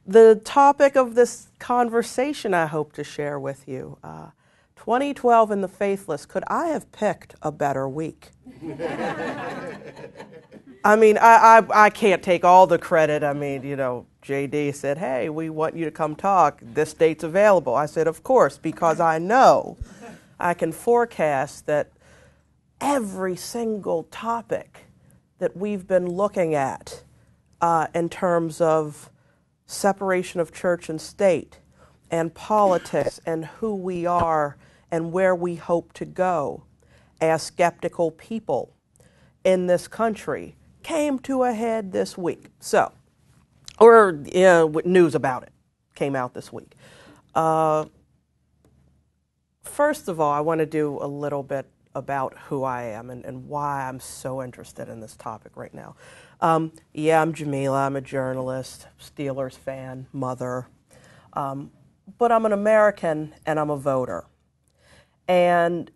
The topic of this conversation I hope to share with you, 2012 and the Faithless, could I have picked a better week? I mean, I can't take all the credit. I mean, you know, JD said, hey, we want you to come talk. This date's available. I said, of course, because I know I can forecast that every single topic that we've been looking at in terms of separation of church and state and politics and who we are and where we hope to go as skeptical people in this country came to a head this week. So, or news about it came out this week. First of all, I want to do a little bit about who I am and why I'm so interested in this topic right now. Yeah, I'm Jamila. I'm a journalist, Steelers fan, mother. But I'm an American and I'm a voter. And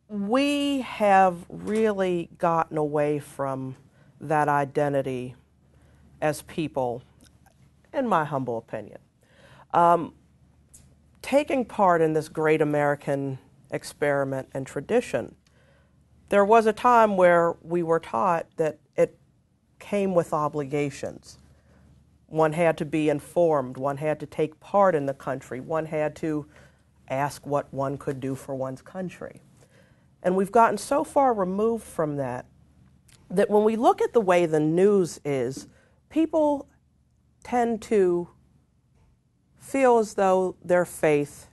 we have really gotten away from that identity as people, in my humble opinion. Taking part in this great American experiment and tradition, there was a time where we were taught that it came with obligations. One had to be informed, one had to take part in the country, one had to ask what one could do for one's country. And we've gotten so far removed from that that when we look at the way the news is, people tend to feel as though their faith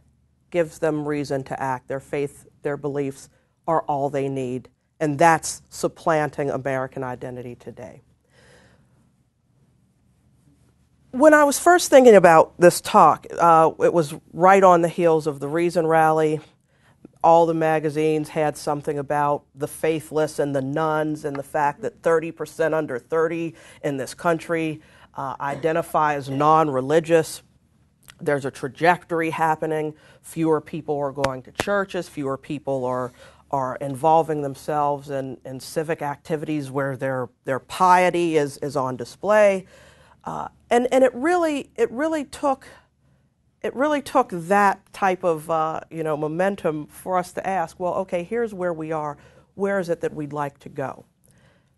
gives them reason to act. Their faith, their beliefs are all they need, and that's supplanting American identity today. When I was first thinking about this talk, it was right on the heels of the Reason Rally. All the magazines had something about the faithless and the nuns and the fact that 30% under 30 in this country identify as non-religious. There's a trajectory happening. Fewer people are going to churches. Fewer people are involving themselves in civic activities where their piety is on display. And it really took that type of momentum for us to ask, well, okay, here's where we are. Where is it that we'd like to go?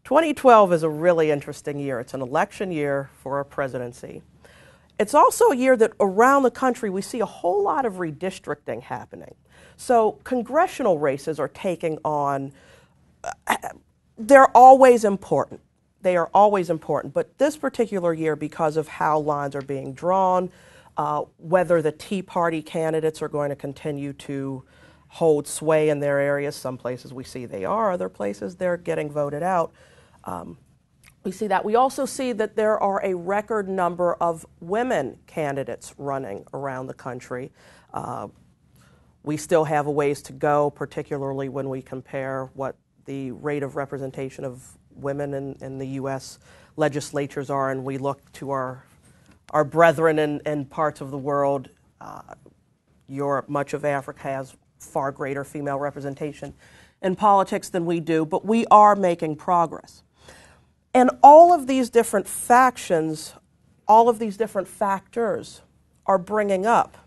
2012 is a really interesting year. It's an election year for a presidency. It's also a year that around the country we see a whole lot of redistricting happening. So congressional races are taking on, they're always important. They are always important. But this particular year, because of how lines are being drawn, whether the Tea Party candidates are going to continue to hold sway in their areas, some places we see they are, other places they're getting voted out. We see that. We also see that there are a record number of women candidates running around the country. We still have a ways to go, particularly when we compare what the rate of representation of women in the U.S. legislatures are, and we look to our brethren in parts of the world. Europe, much of Africa has far greater female representation in politics than we do, but we are making progress. And all of these different factions, all of these different factors are bringing up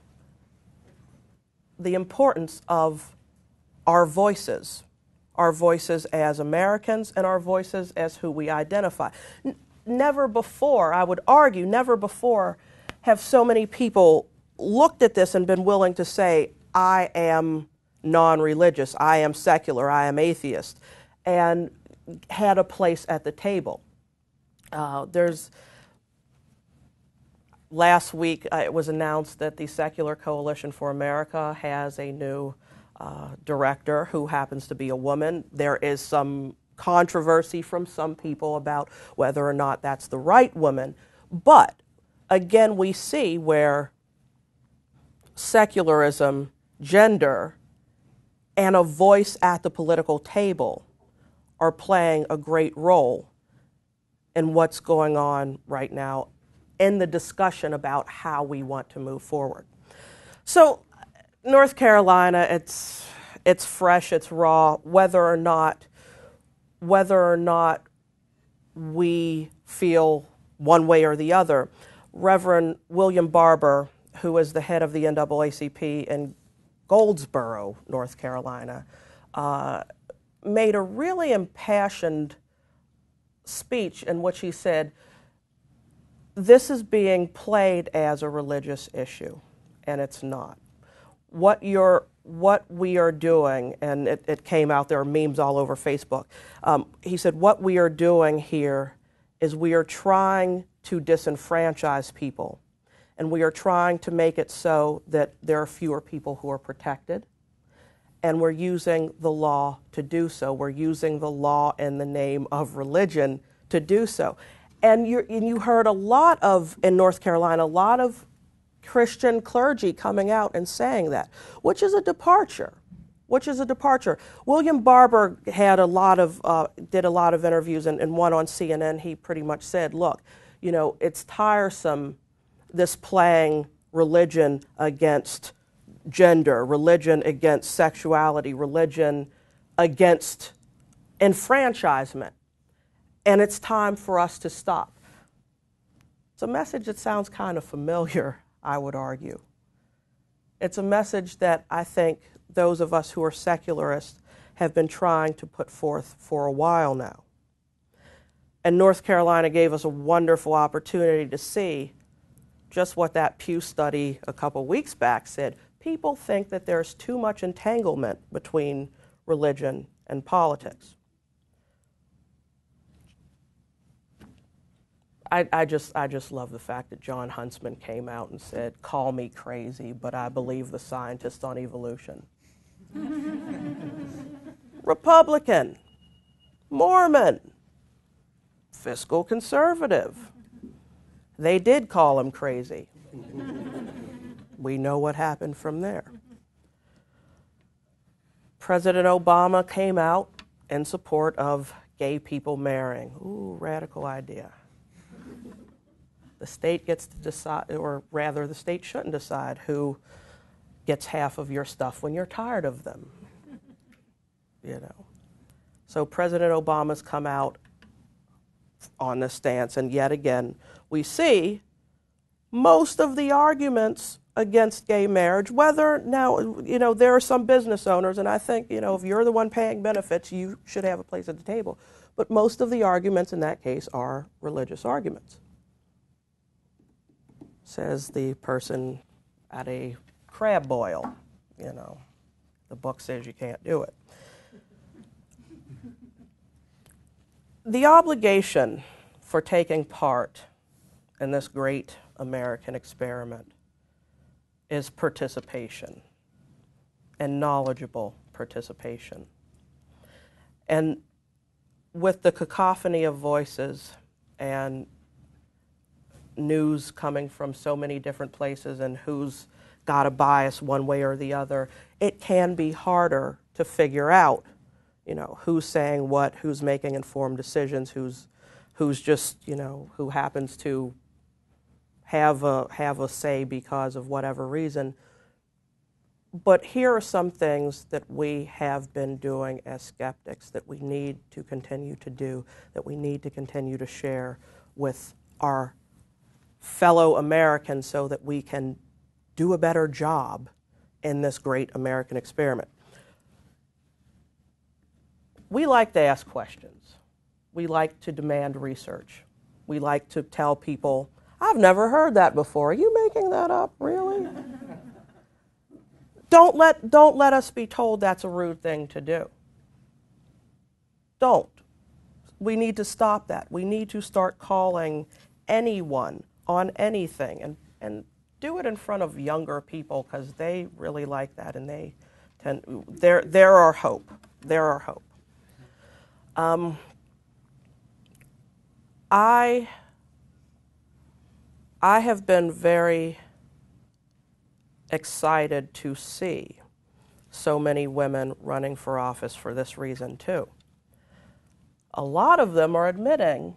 the importance of our voices as Americans and our voices as who we identify. Never before, I would argue, never before have so many people looked at this and been willing to say, I am non-religious, I am secular, I am atheist, and had a place at the table. Last week it was announced that the Secular Coalition for America has a new director who happens to be a woman. There is some controversy from some people about whether or not that's the right woman, but again we see where secularism, gender, and a voice at the political table are playing a great role in what's going on right now in the discussion about how we want to move forward. So North Carolina, it's fresh, it's raw, whether or not we feel one way or the other. Reverend William Barber, who is the head of the NAACP in Goldsboro, North Carolina, made a really impassioned speech in which he said, this is being played as a religious issue, and it's not. What we are doing, and it came out, there are memes all over Facebook. He said, what we are doing here is we are trying to disenfranchise people, and we are trying to make it so that there are fewer people who are protected, and we're using the law to do so. We're using the law in the name of religion to do so. And you heard a lot of, in North Carolina, a lot of Christian clergy coming out and saying that, which is a departure. William Barber had did a lot of interviews, and one on CNN, he pretty much said, look, it's tiresome, this playing religion against gender, religion against sexuality, religion against enfranchisement, and it's time for us to stop. It's a message that sounds kind of familiar, I would argue. It's a message that I think those of us who are secularists have been trying to put forth for a while now. And North Carolina gave us a wonderful opportunity to see just what that Pew study a couple weeks back said. People think that there's too much entanglement between religion and politics. I just love the fact that John Huntsman came out and said, call me crazy, but I believe the scientists on evolution. Republican, Mormon, fiscal conservative. They did call him crazy. We know what happened from there. President Obama came out in support of gay people marrying. Ooh, radical idea. The state gets to decide, or rather the state shouldn't decide who gets half of your stuff when you're tired of them. So President Obama's come out on this stance, and yet again, we see most of the arguments against gay marriage, whether now, there are some business owners, and I think, if you're the one paying benefits, you should have a place at the table. But most of the arguments in that case are religious arguments. Says the person at a crab boil, the book says you can't do it. The obligation for taking part in this great American experiment is participation, and knowledgeable participation. And with the cacophony of voices and news coming from so many different places and who's got a bias one way or the other, it can be harder to figure out, who's saying what, who's making informed decisions, who's just, who happens to have a say because of whatever reason. But here are some things that we have been doing as skeptics that we need to continue to do, that we need to continue to share with our fellow Americans so that we can do a better job in this great American experiment. We like to ask questions. We like to demand research. We like to tell people, I've never heard that before. Are you making that up, really? Don't let us be told that's a rude thing to do. Don't. We need to stop that. We need to start calling anyone on anything, and do it in front of younger people, because they really like that, and they're our hope. They're our hope. I have been very excited to see so many women running for office for this reason too. A lot of them are admitting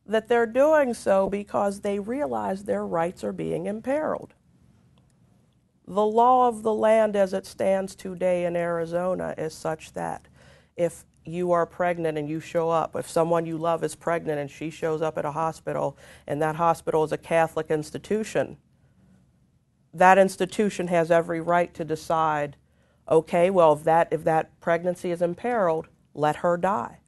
that they're doing so because they realize their rights are being imperiled. The law of the land as it stands today in Arizona is such that if you are pregnant and you show up, if someone you love is pregnant and she shows up at a hospital and that hospital is a Catholic institution, that institution has every right to decide, okay, well, if that pregnancy is imperiled, let her die.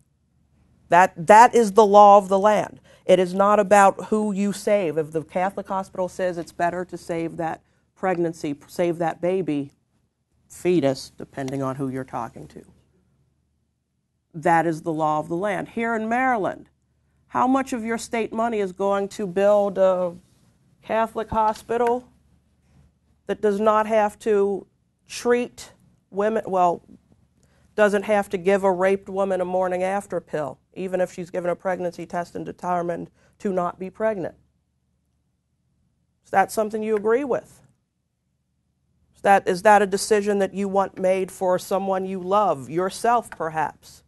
That is the law of the land. It is not about who you save. If the Catholic hospital says it's better to save that pregnancy, save that baby, fetus, depending on who you're talking to. That is the law of the land. Here in Maryland, how much of your state money is going to build a Catholic hospital that does not have to treat women, well, doesn't have to give a raped woman a morning after pill, even if she's given a pregnancy test and determined to not be pregnant? Is that something you agree with? Is that a decision that you want made for someone you love, yourself perhaps,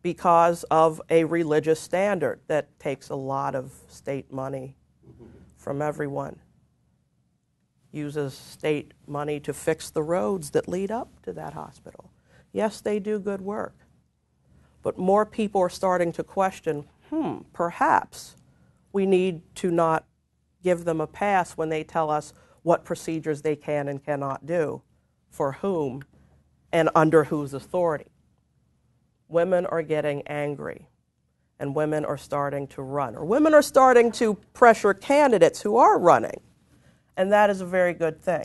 because of a religious standard that takes a lot of state money from everyone? Uses state money to fix the roads that lead up to that hospital. Yes, they do good work. But more people are starting to question, perhaps we need to not give them a pass when they tell us what procedures they can and cannot do, for whom, and under whose authority. Women are getting angry, and women are starting to run, or women are starting to pressure candidates who are running, and that is a very good thing.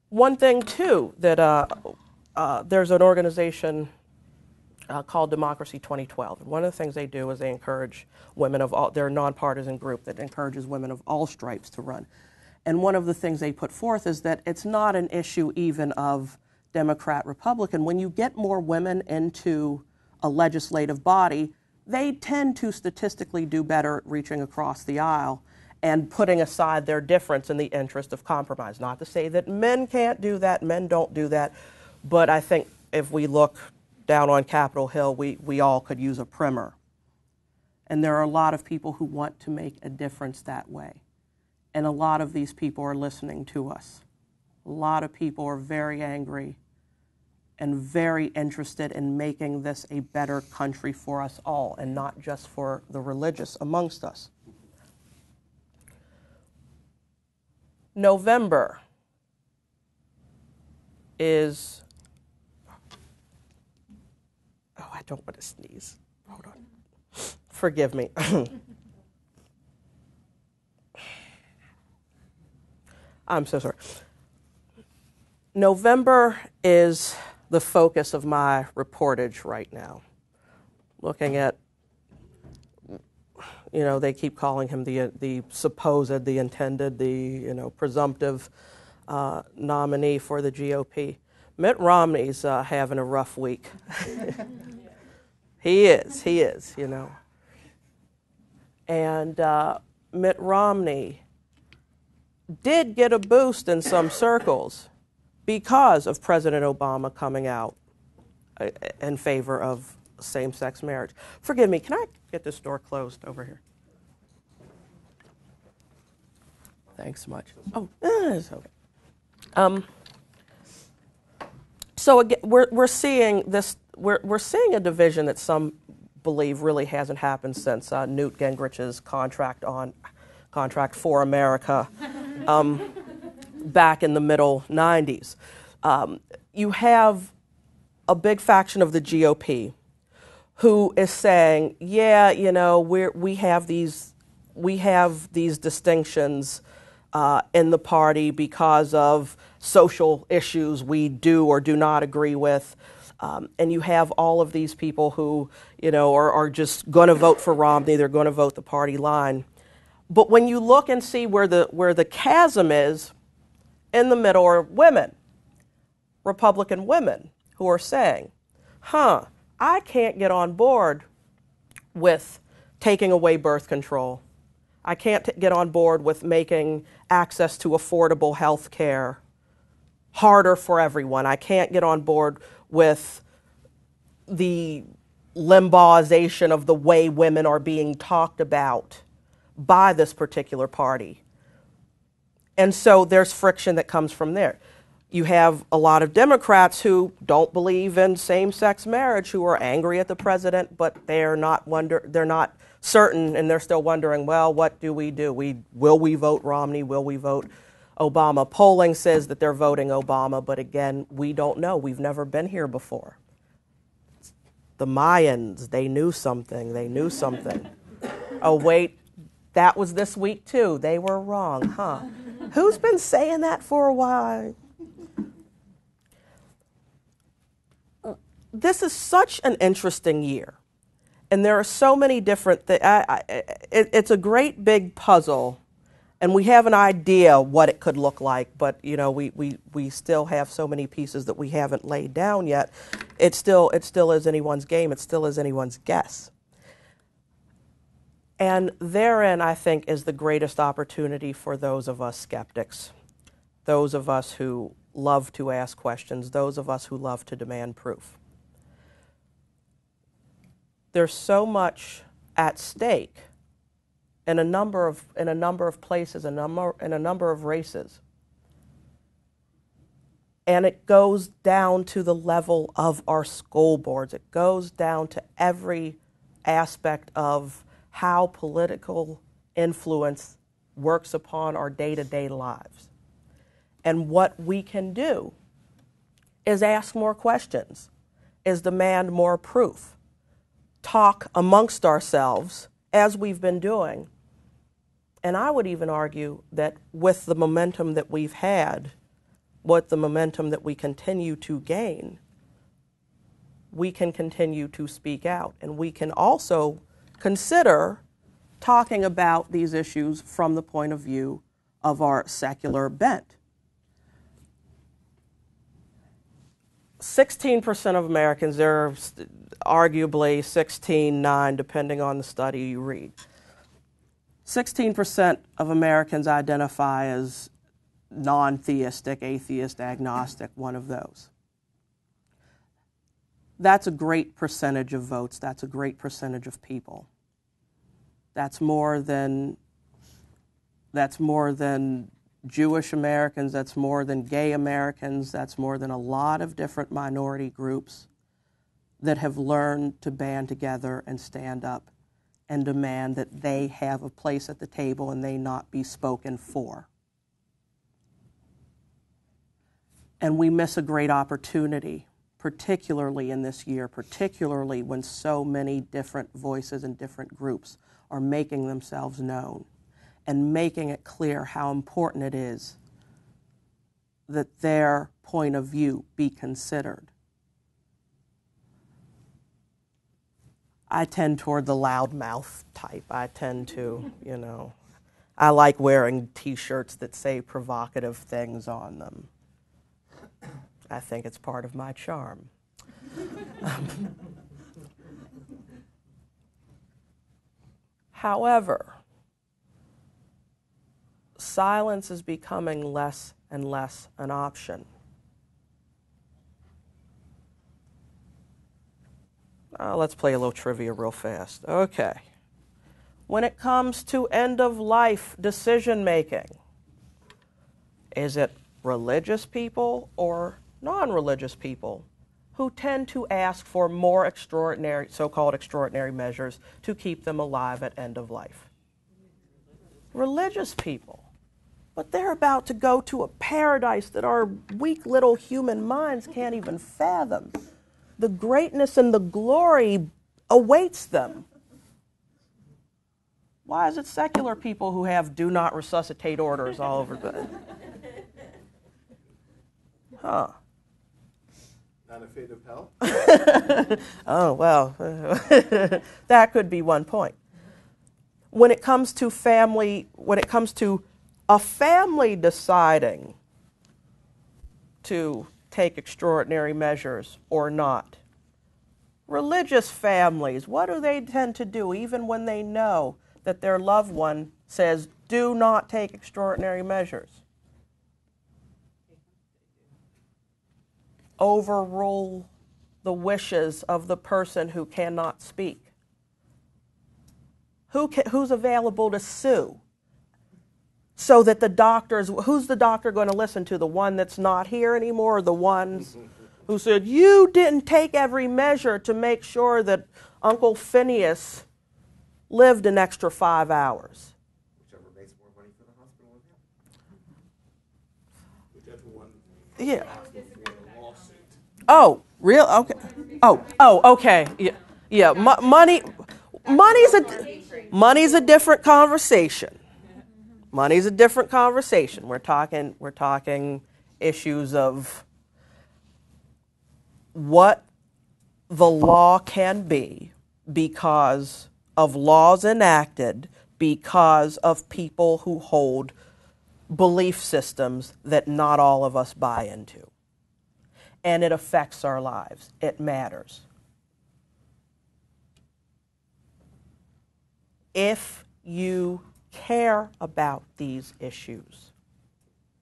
One thing, too, that there's an organization called Democracy 2012. And one of the things they do is they encourage women of all, they're a nonpartisan group that encourages women of all stripes to run. And one of the things they put forth is that it's not an issue even of Democrat, Republican. When you get more women into a legislative body, they tend to statistically do better at reaching across the aisle and putting aside their difference in the interest of compromise. Not to say that men can't do that, men don't do that, but I think if we look down on Capitol Hill, we all could use a primer. And there are a lot of people who want to make a difference that way. And a lot of these people are listening to us. A lot of people are very angry and very interested in making this a better country for us all, and not just for the religious amongst us. November is, oh, I don't want to sneeze. Hold on. Forgive me. I'm so sorry. November is the focus of my reportage right now. Looking at, they keep calling him the supposed, the intended, the, presumptive nominee for the GOP. Mitt Romney's having a rough week. He is, And Mitt Romney did get a boost in some circles because of President Obama coming out in favor of same-sex marriage. Forgive me, can I get this door closed over here? Thanks so much. Oh, it's okay. So again, we're seeing this. We're seeing a division that some believe really hasn't happened since Newt Gingrich's contract for America back in the middle 90s. You have a big faction of the GOP who is saying, yeah, we have these distinctions in the party because of social issues we do or do not agree with. And you have all of these people who, are just going to vote for Romney. They're going to vote the party line. But when you look and see where the chasm is, in the middle are women, Republican women, who are saying, I can't get on board with taking away birth control. I can't get on board with making access to affordable health care harder for everyone. I can't get on board with the Limbaughisation of the way women are being talked about by this particular party. And so there's friction that comes from there. You have a lot of Democrats who don't believe in same-sex marriage, who are angry at the president, but they're not certain, and they're still wondering, well, what do? Will we vote Romney? Will we vote Obama? Polling says that they're voting Obama, but again, we don't know. We've never been here before. The Mayans, they knew something. They knew something. Oh, wait, that was this week too. They were wrong, huh? Who's been saying that for a while? This is such an interesting year. And there are so many different things. It's a great big puzzle, and we have an idea what it could look like, but you know, we still have so many pieces that we haven't laid down yet. It still is anyone's game. It still is anyone's guess. And therein, I think, is the greatest opportunity for those of us skeptics, those of us who love to ask questions, those of us who love to demand proof. There's so much at stake in a number of places, in a number of races. And it goes down to the level of our school boards. It goes down to every aspect of how political influence works upon our day-to-day lives. And what we can do is ask more questions, is demand more proof, talk amongst ourselves as we've been doing. And I would even argue that with the momentum that we've had, with the momentum that we continue to gain, we can continue to speak out. And we can also consider talking about these issues from the point of view of our secular bent. 16% of Americans, there are arguably 16.9, depending on the study you read. 16% of Americans identify as non-theistic, atheist, agnostic, one of those. That's a great percentage of votes. That's a great percentage of people. That's more than Jewish Americans, that's more than gay Americans, that's more than a lot of different minority groups that have learned to band together and stand up and demand that they have a place at the table and they not be spoken for. And we miss a great opportunity, particularly in this year, particularly when so many different voices and different groups are making themselves known and making it clear how important it is that their point of view be considered. I tend toward the loudmouth type. I tend to, I like wearing T-shirts that say provocative things on them. I think it's part of my charm. However, silence is becoming less and less an option. Let's play a little trivia real fast. Okay. When it comes to end-of-life decision-making, is it religious people or non-religious people who tend to ask for more extraordinary, so-called extraordinary measures to keep them alive at end of life? Religious people. But they're about to go to a paradise that our weak little human minds can't even fathom. The greatness and the glory awaits them. Why is it secular people who have do not resuscitate orders all over the... Huh. Not afraid of hell? Oh, well, that could be one point. When it comes to a family deciding to take extraordinary measures or not, religious families, what do they tend to do even when they know that their loved one says, do not take extraordinary measures? Overrule the wishes of the person who cannot speak? Who's available to sue? So that who's the doctor going to listen to? The one that's not here anymore, or the ones who said, you didn't take every measure to make sure that Uncle Phineas lived an extra 5 hours? Whichever makes more money for the hospital with him. Whichever one. Yeah. For a lawsuit. Oh, real? Okay. Okay. Yeah. Yeah. Money's a different conversation. Money's a different conversation. We're talking issues of what the law can be because of laws enacted because of people who hold belief systems that not all of us buy into. And it affects our lives. It matters. If you care about these issues,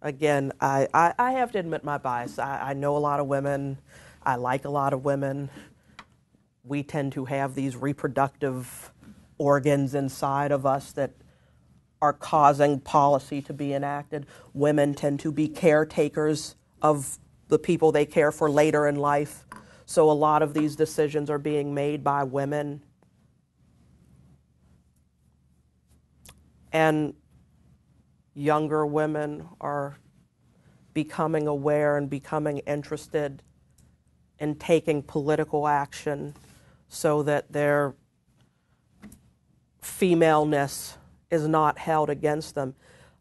again, I have to admit my bias. I know a lot of women. I like a lot of women. We tend to have these reproductive organs inside of us that are causing policy to be enacted. Women tend to be caretakers of the people they care for later in life. So a lot of these decisions are being made by women. And younger women are becoming aware and becoming interested in taking political action so that their femaleness is not held against them.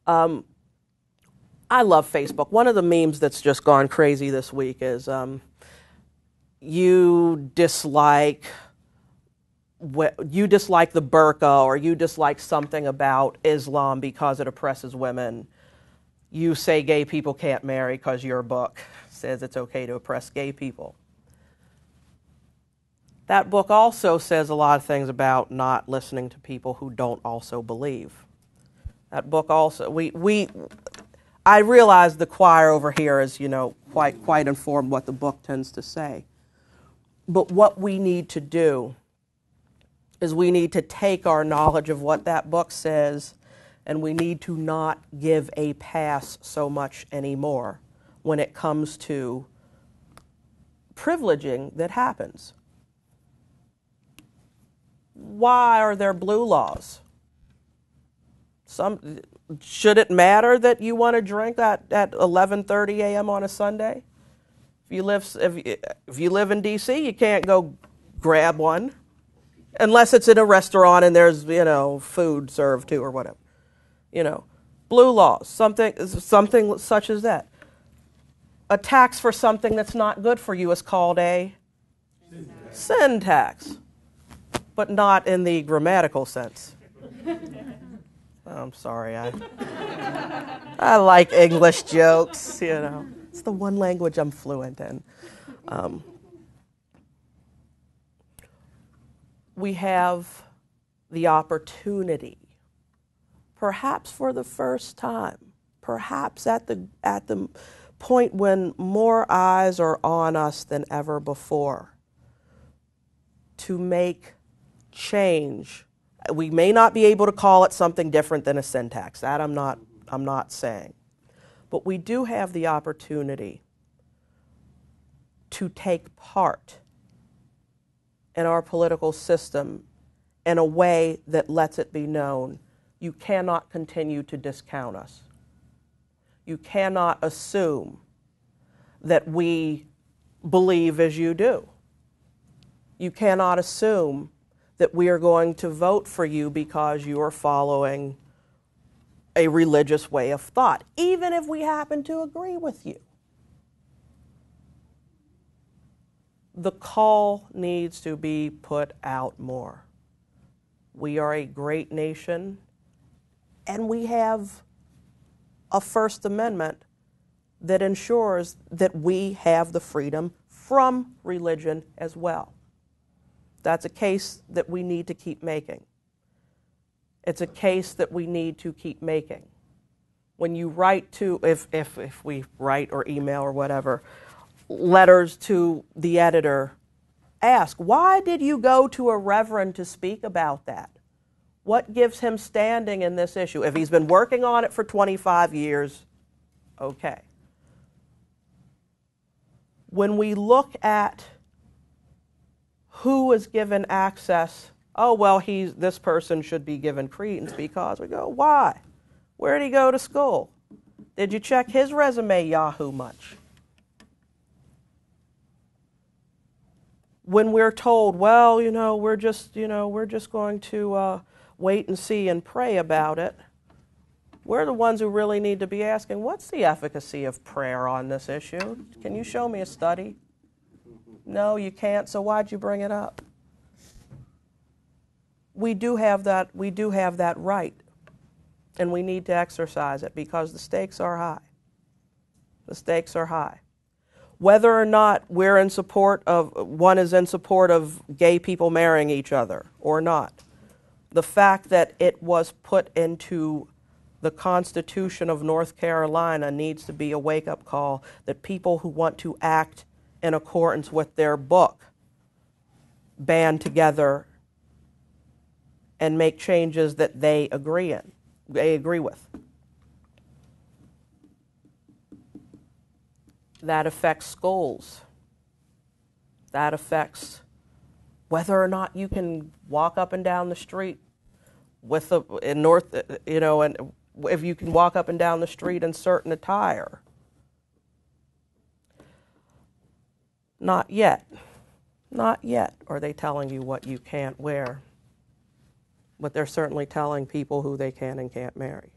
I love Facebook. One of the memes that's just gone crazy this week is you dislike the burqa, or you dislike something about Islam because it oppresses women. You say gay people can't marry because your book says it's okay to oppress gay people. That book also says a lot of things about not listening to people who don't also believe. That book also, I realize the choir over here is, quite informed what the book tends to say. But what we need to do is we need to take our knowledge of what that book says, and we need to not give a pass so much anymore when it comes to privileging that happens. Why are there blue laws? Should it matter that you want to drink at 11:30 a.m. on a Sunday? If you live in D.C., you can't go grab one unless it's in a restaurant and there's food served too or whatever. Blue laws, something such as that. A tax for something that's not good for you is called a sin tax, but not in the grammatical sense. I'm sorry, I like English jokes, It's the one language I'm fluent in. We have the opportunity, perhaps for the first time, perhaps at the point when more eyes are on us than ever before, to make change. We may not be able to call it something different than a sin tax. That I'm not saying. But we do have the opportunity to take part in our political system in a way that lets it be known you cannot continue to discount us. You cannot assume that we believe as you do. You cannot assume that we are going to vote for you because you are following a religious way of thought, even if we happen to agree with you. The call needs to be put out more. We are a great nation, and we have a First Amendment that ensures that we have the freedom from religion as well. That's a case that we need to keep making. It's a case that we need to keep making. When you write to, if we write or email or whatever, letters to the editor Ask, why did you go to a reverend to speak about that? What gives him standing in this issue? If he's been working on it for 25 years, okay. When we look at who is given access, oh, well, this person should be given credence because we go, why? Where did he go to school? Did you check his resume, Yahoo, much? When we're told, well, we're just going to wait and see and pray about it, we're the ones who really need to be asking, what's the efficacy of prayer on this issue? Can you show me a study? No, you can't, so why'd you bring it up? We do have that right, and we need to exercise it because the stakes are high. The stakes are high. Whether or not one is in support of gay people marrying each other or not, the fact that it was put into the Constitution of North Carolina needs to be a wake-up call that people who want to act in accordance with their book band together and make changes that they agree with. That affects schools. That affects whether or not you can walk up and down the street and if you can walk up and down the street in certain attire. Not yet. Not yet are they telling you what you can't wear. But they're certainly telling people who they can and can't marry.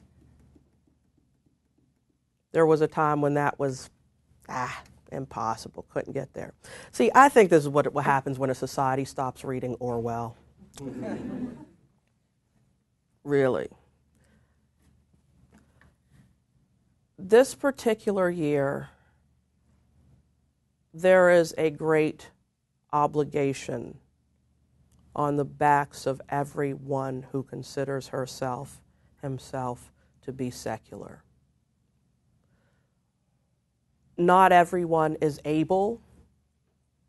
There was a time when that was impossible, couldn't get there. See, I think this is what happens when a society stops reading Orwell. Really. This particular year, there is a great obligation on the backs of everyone who considers himself to be secular. Not everyone is able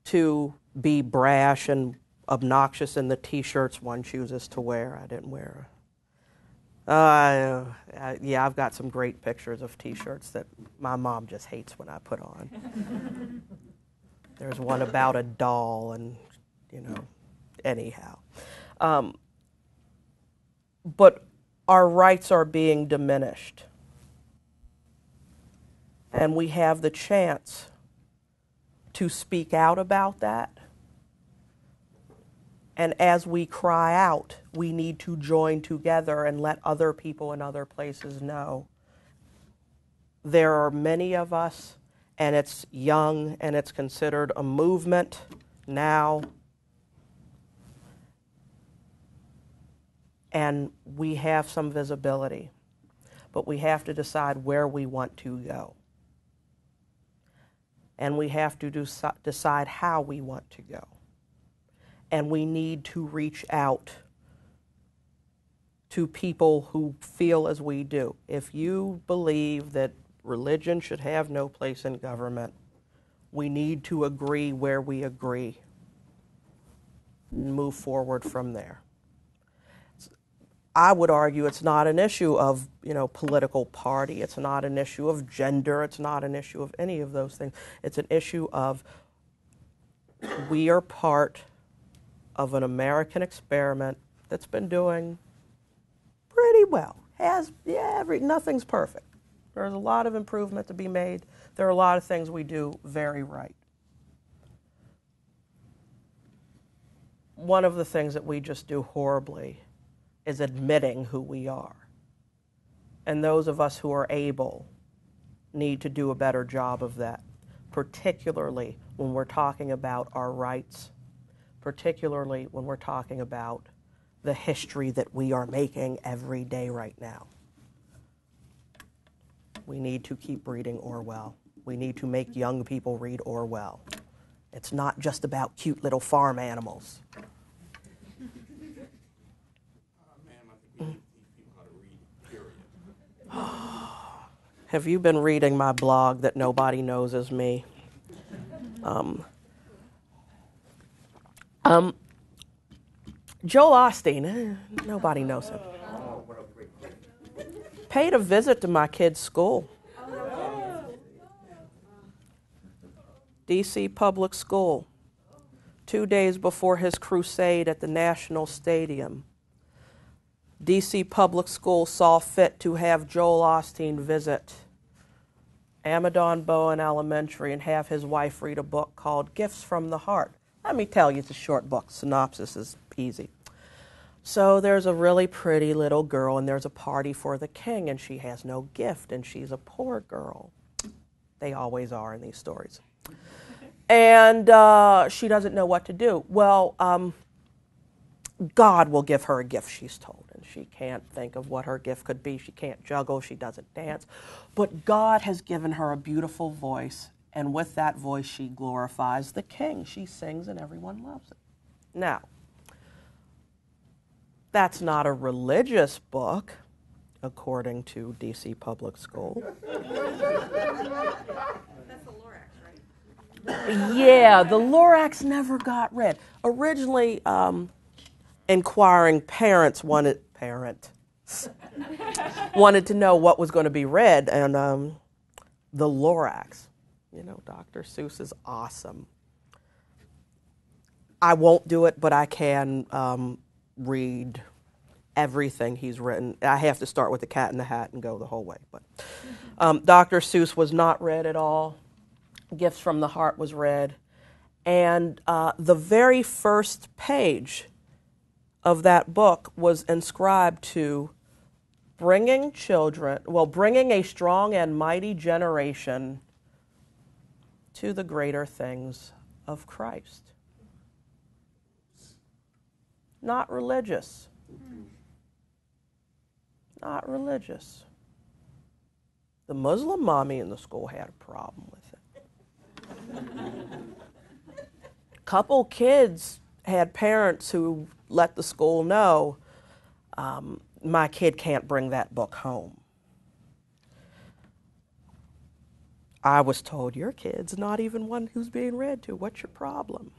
to be brash and obnoxious in the T-shirts one chooses to wear. I didn't wear. I've got some great pictures of T-shirts that my mom just hates when I put on. There's one about a doll, and anyhow. But our rights are being diminished. And we have the chance to speak out about that. And as we cry out, we need to join together and let other people in other places know. There are many of us, and it's young, and it's considered a movement now. And we have some visibility, but we have to decide where we want to go. And we have to decide how we want to go. And we need to reach out to people who feel as we do. If you believe that religion should have no place in government, we need to agree where we agree and move forward from there. I would argue it's not an issue of, political party. It's not an issue of gender. It's not an issue of any of those things. It's an issue of we are part of an American experiment that's been doing pretty well. Nothing's perfect. There's a lot of improvement to be made. There are a lot of things we do very right. One of the things that we just do horribly is admitting who we are. And those of us who are able need to do a better job of that, particularly when we're talking about our rights, particularly when we're talking about the history that we are making every day right now. We need to keep reading Orwell. We need to make young people read Orwell. It's not just about cute little farm animals. Have you been reading my blog that nobody knows as me? Joel Osteen, nobody knows him, paid a visit to my kid's school. D.C. Public School, 2 days before his crusade at the National Stadium. D.C. Public School saw fit to have Joel Osteen visit Amadon Bowen Elementary and have his wife read a book called Gifts from the Heart. Let me tell you, it's a short book. Synopsis is easy. So there's a really pretty little girl, and there's a party for the king, and she has no gift, and she's a poor girl. They always are in these stories. And she doesn't know what to do. Well, God will give her a gift, she's told, and she can't think of what her gift could be. She can't juggle, she doesn't dance. But God has given her a beautiful voice, and with that voice she glorifies the king. She sings and everyone loves it. Now, that's not a religious book, according to D.C. Public School. That's the Lorax, right? Yeah, the Lorax never got read. Originally, inquiring parents wanted to know what was going to be read, and the Lorax. You know, Dr. Seuss is awesome. I won't do it, but I can read everything he's written. I have to start with The Cat in the Hat and go the whole way. But Dr. Seuss was not read at all. Gifts from the Heart was read. And the very first page of that book was inscribed to bringing a strong and mighty generation to the greater things of Christ. Not religious. Not religious. The Muslim mommy in the school had a problem with it. Couple kids had parents who let the school know, my kid can't bring that book home. I was told, your kid's not even one who's being read to. What's your problem?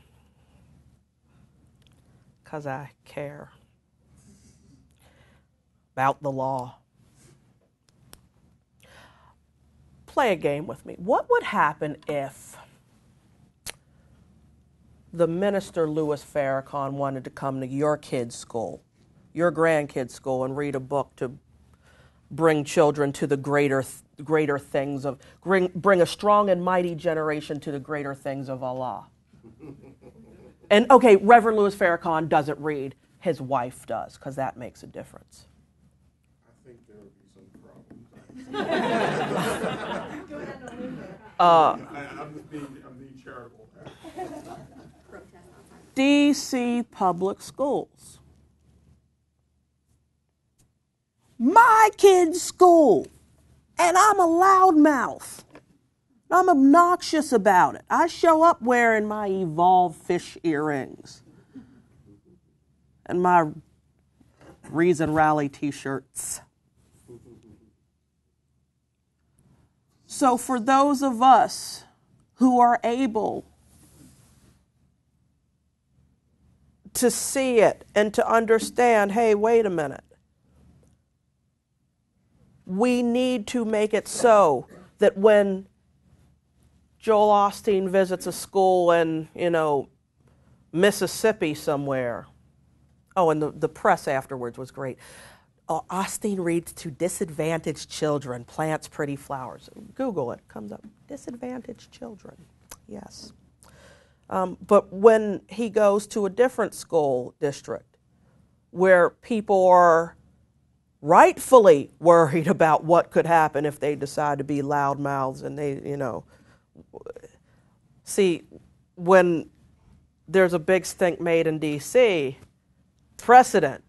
Because I care about the law. Play a game with me. What would happen if the minister Louis Farrakhan wanted to come to your kid's school, your grandkid's school, and read a book to bring children to the greater things of, bring a strong and mighty generation to the greater things of Allah? And okay, Reverend Louis Farrakhan doesn't read, his wife does, because that makes a difference. I think there would be some problems. I'm being charitable. D.C. Public Schools. My kid's school, and I'm a loudmouth. I'm obnoxious about it. I show up wearing my Evolve fish earrings and my Reason Rally t-shirts. So for those of us who are able to see it and to understand, hey, wait a minute. We need to make it so that when Joel Osteen visits a school in, Mississippi somewhere. Oh, and the press afterwards was great. Osteen reads to disadvantaged children, plants pretty flowers. Google it, comes up. Disadvantaged children, yes. But when he goes to a different school district where people are rightfully worried about what could happen if they decide to be loudmouths and they, see, when there's a big stink made in D.C., precedent,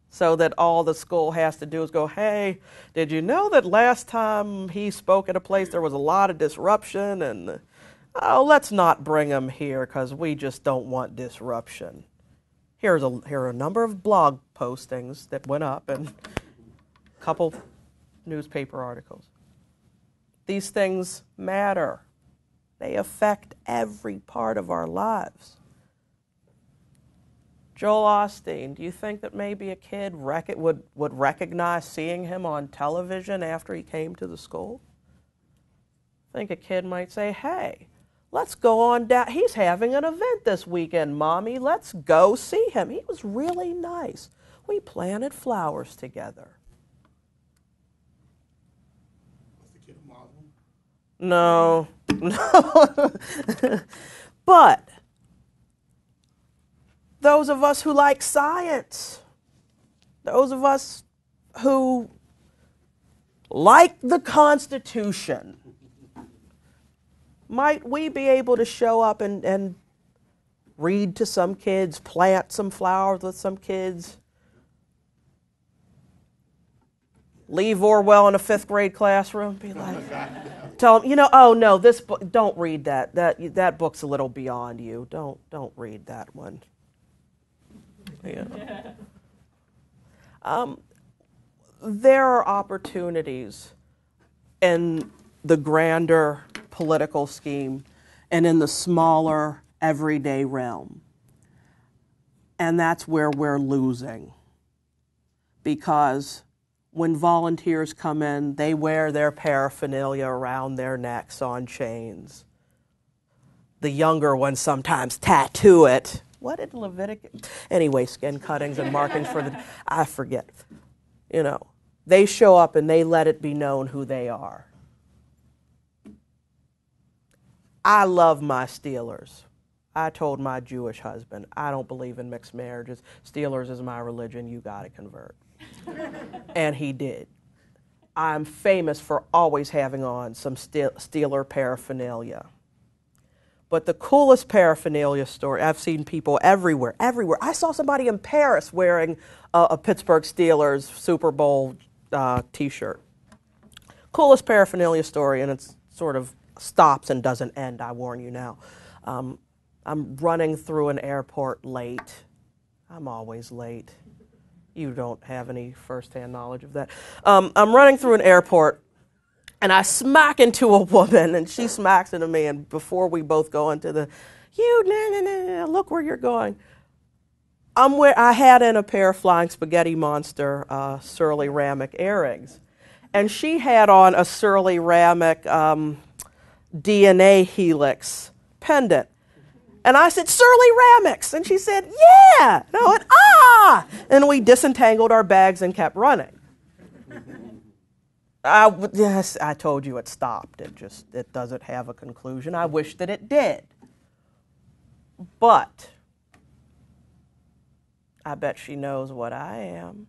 so that all the school has to do is go, hey, did you know that last time he spoke at a place there was a lot of disruption, and let's not bring him here because we just don't want disruption. Here are a number of blog postings that went up and a couple newspaper articles. These things matter. They affect every part of our lives. Joel Osteen, do you think that maybe a kid would recognize seeing him on television after he came to the school? I think a kid might say, hey, let's go on down. He's having an event this weekend, Mommy. Let's go see him. He was really nice. We planted flowers together. Was the kid a Muslim? No. No. But those of us who like science, those of us who like the Constitution, might we be able to show up and read to some kids, plant some flowers with some kids, leave Orwell in a 5th grade classroom, be like, tell them, oh no, this book, don't read that. That book's a little beyond you. Don't read that one. There are opportunities in the grander political scheme and in the smaller everyday realm. And that's where we're losing. Because when volunteers come in, they wear their paraphernalia around their necks on chains. The younger ones sometimes tattoo it. What did Leviticus? Anyway, skin cuttings and markings for the, I forget. They show up and they let it be known who they are. I love my Steelers. I told my Jewish husband, I don't believe in mixed marriages. Steelers is my religion. You got to convert. And he did. I'm famous for always having on some Steeler paraphernalia. But the coolest paraphernalia story, I've seen people everywhere. I saw somebody in Paris wearing a Pittsburgh Steelers Super Bowl t-shirt. Coolest paraphernalia story, and it sort of stops and doesn't end, I warn you now. I'm running through an airport late. I'm always late. You don't have any firsthand knowledge of that. I'm running through an airport, and I smack into a woman, and she smacks into me, and before we both go into the, look where you're going. I had in a pair of Flying Spaghetti Monster Surly Ramic earrings, and she had on a Surly Ramic DNA helix pendant. And I said, Surly Ramics. And she said, yeah. And I went, ah. And we disentangled our bags and kept running. Yes, I told you it stopped. It doesn't have a conclusion. I wish that it did. But I bet she knows what I am.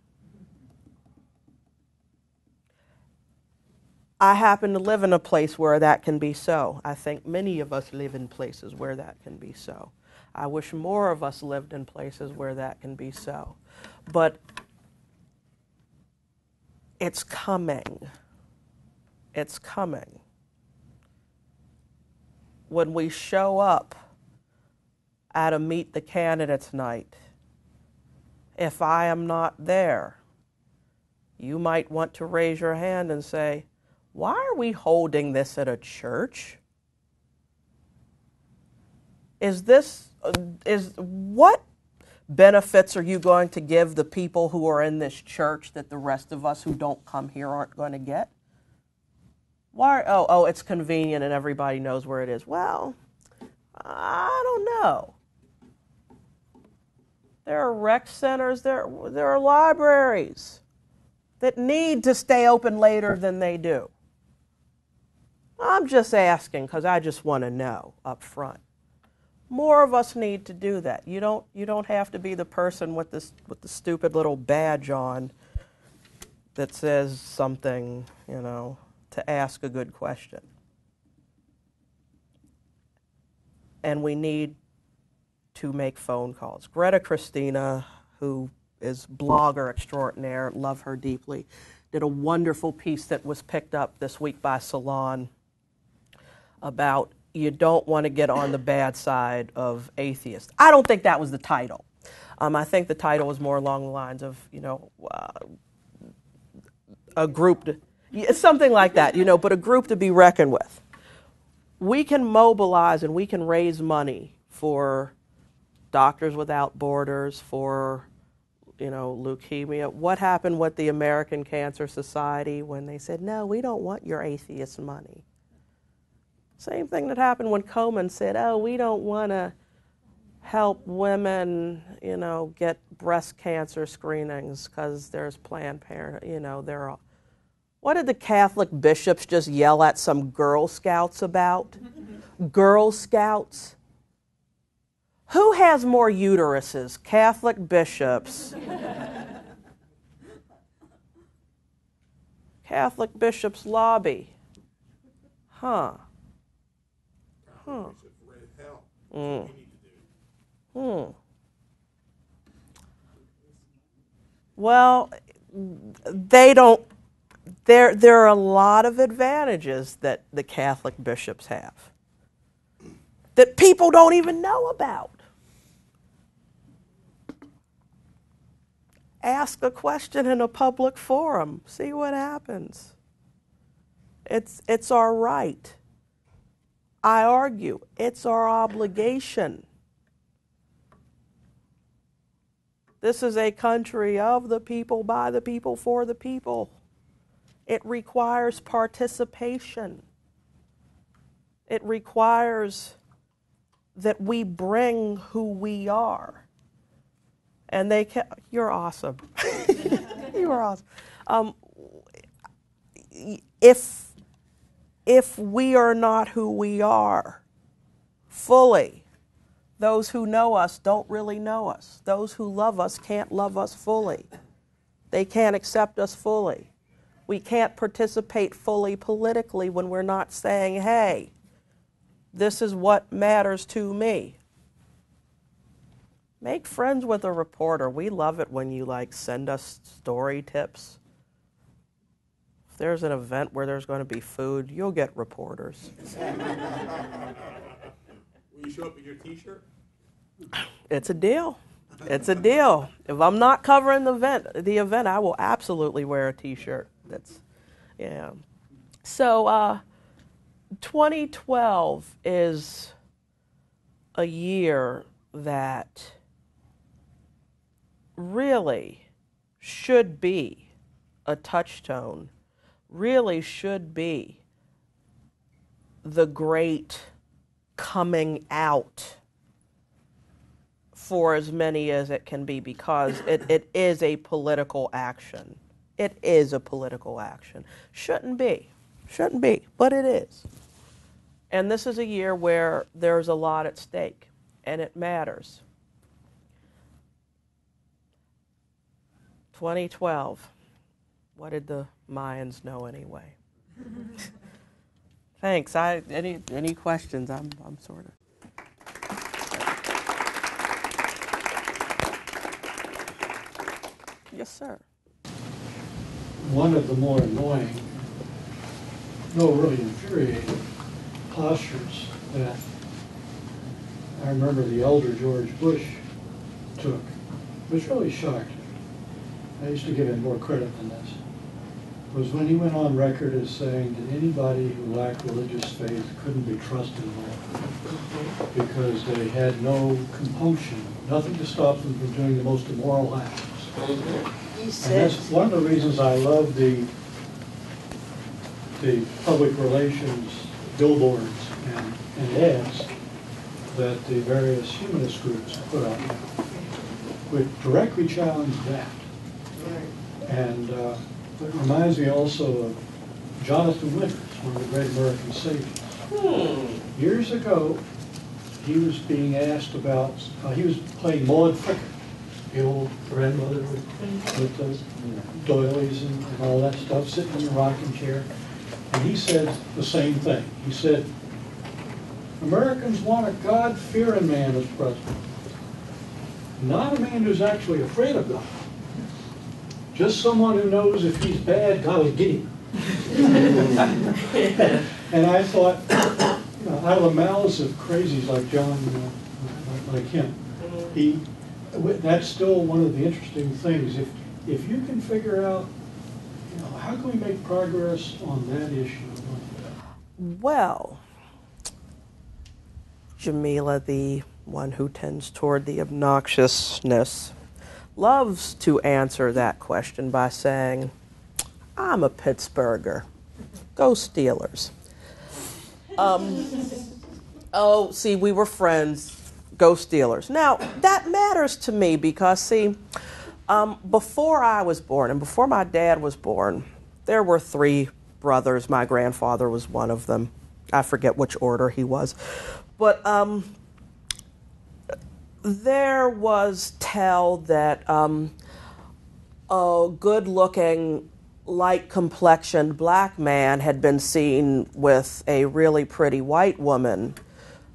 I happen to live in a place where that can be so. I think many of us live in places where that can be so. I wish more of us lived in places where that can be so. But it's coming. It's coming. When we show up at a Meet the Candidates night, if I am not there, you might want to raise your hand and say, why are we holding this at a church? What benefits are you going to give the people who are in this church that the rest of us who don't come here aren't going to get? Why? Oh, it's convenient and everybody knows where it is. Well, I don't know. There are rec centers, there are libraries that need to stay open later than they do. I'm just asking because I just want to know up front. More of us need to do that. You don't have to be the person with the stupid little badge on that says something, to ask a good question. And we need to make phone calls. Greta Christina, who is blogger extraordinaire, love her deeply, did a wonderful piece that was picked up this week by Salon about you don't want to get on the bad side of atheists. I don't think that was the title. I think the title was more along the lines of, a group, something like that, but a group to be reckoned with. We can mobilize and we can raise money for Doctors Without Borders for, leukemia. What happened with the American Cancer Society when they said, no, we don't want your atheist money? Same thing that happened when Komen said, oh, we don't want to help women, get breast cancer screenings because there's Planned Parenthood, they're all. What did the Catholic bishops just yell at some Girl Scouts about? Girl Scouts? Who has more uteruses, Catholic bishops? Catholic bishops lobby. Huh. Well, they don't. There are a lot of advantages that the Catholic bishops have that people don't even know about. Ask a question in a public forum. See what happens. It's our right. I argue, it's our obligation. This is a country of the people, by the people, for the people. It requires participation. It requires that we bring who we are. And you're awesome. You are awesome. If we are not who we are fully, those who know us don't really know us. Those who love us can't love us fully. They can't accept us fully. We can't participate fully politically when we're not saying, hey, this is what matters to me. Make friends with a reporter. We love it when you send us story tips. If there's an event where there's going to be food, you'll get reporters. Will you show up in your T-shirt? It's a deal. It's a deal. If I'm not covering the event, I will absolutely wear a T-shirt. Yeah. So 2012 is a year that really should be a touchstone, really should be the great coming out for as many as it can be, because it is a political action. It is a political action. Shouldn't be, but it is. And this is a year where there's a lot at stake, and it matters. 2012. What did the Mayans know anyway? Thanks. Any questions? I'm sort of. Yes, sir. One of the more annoying, really infuriating postures that I remember the elder George Bush took was really shocking. I used to give him more credit than this. Was when he went on record as saying that anybody who lacked religious faith couldn't be trusted at all because they had no compunction, nothing to stop them from doing the most immoral acts. And that's one of the reasons I love the public relations billboards and ads that the various humanist groups put out there, which directly challenge that. And it reminds me also of Jonathan Winters, one of the great American sages. Years ago, he was being asked about, he was playing Maud Fricker, the old grandmother with those doilies and all that stuff, sitting in the rocking chair. And he said the same thing. He said, Americans want a God-fearing man as president. Not a man who's actually afraid of God. Just someone who knows if he's bad, God will get him. And I thought, out of the mouths of crazies like John, like him, that's still one of the interesting things. If you can figure out, how can we make progress on that issue? Well, Jamila, the one who tends toward the obnoxiousness, loves to answer that question by saying, I'm a Pittsburgher. Go Steelers. Oh, see, we were friends. Go Steelers. Now, that matters to me because, see, before I was born and before my dad was born, there were 3 brothers. My grandfather was one of them. I forget which order he was. But there was tell that a good-looking, light-complexioned black man had been seen with a really pretty white woman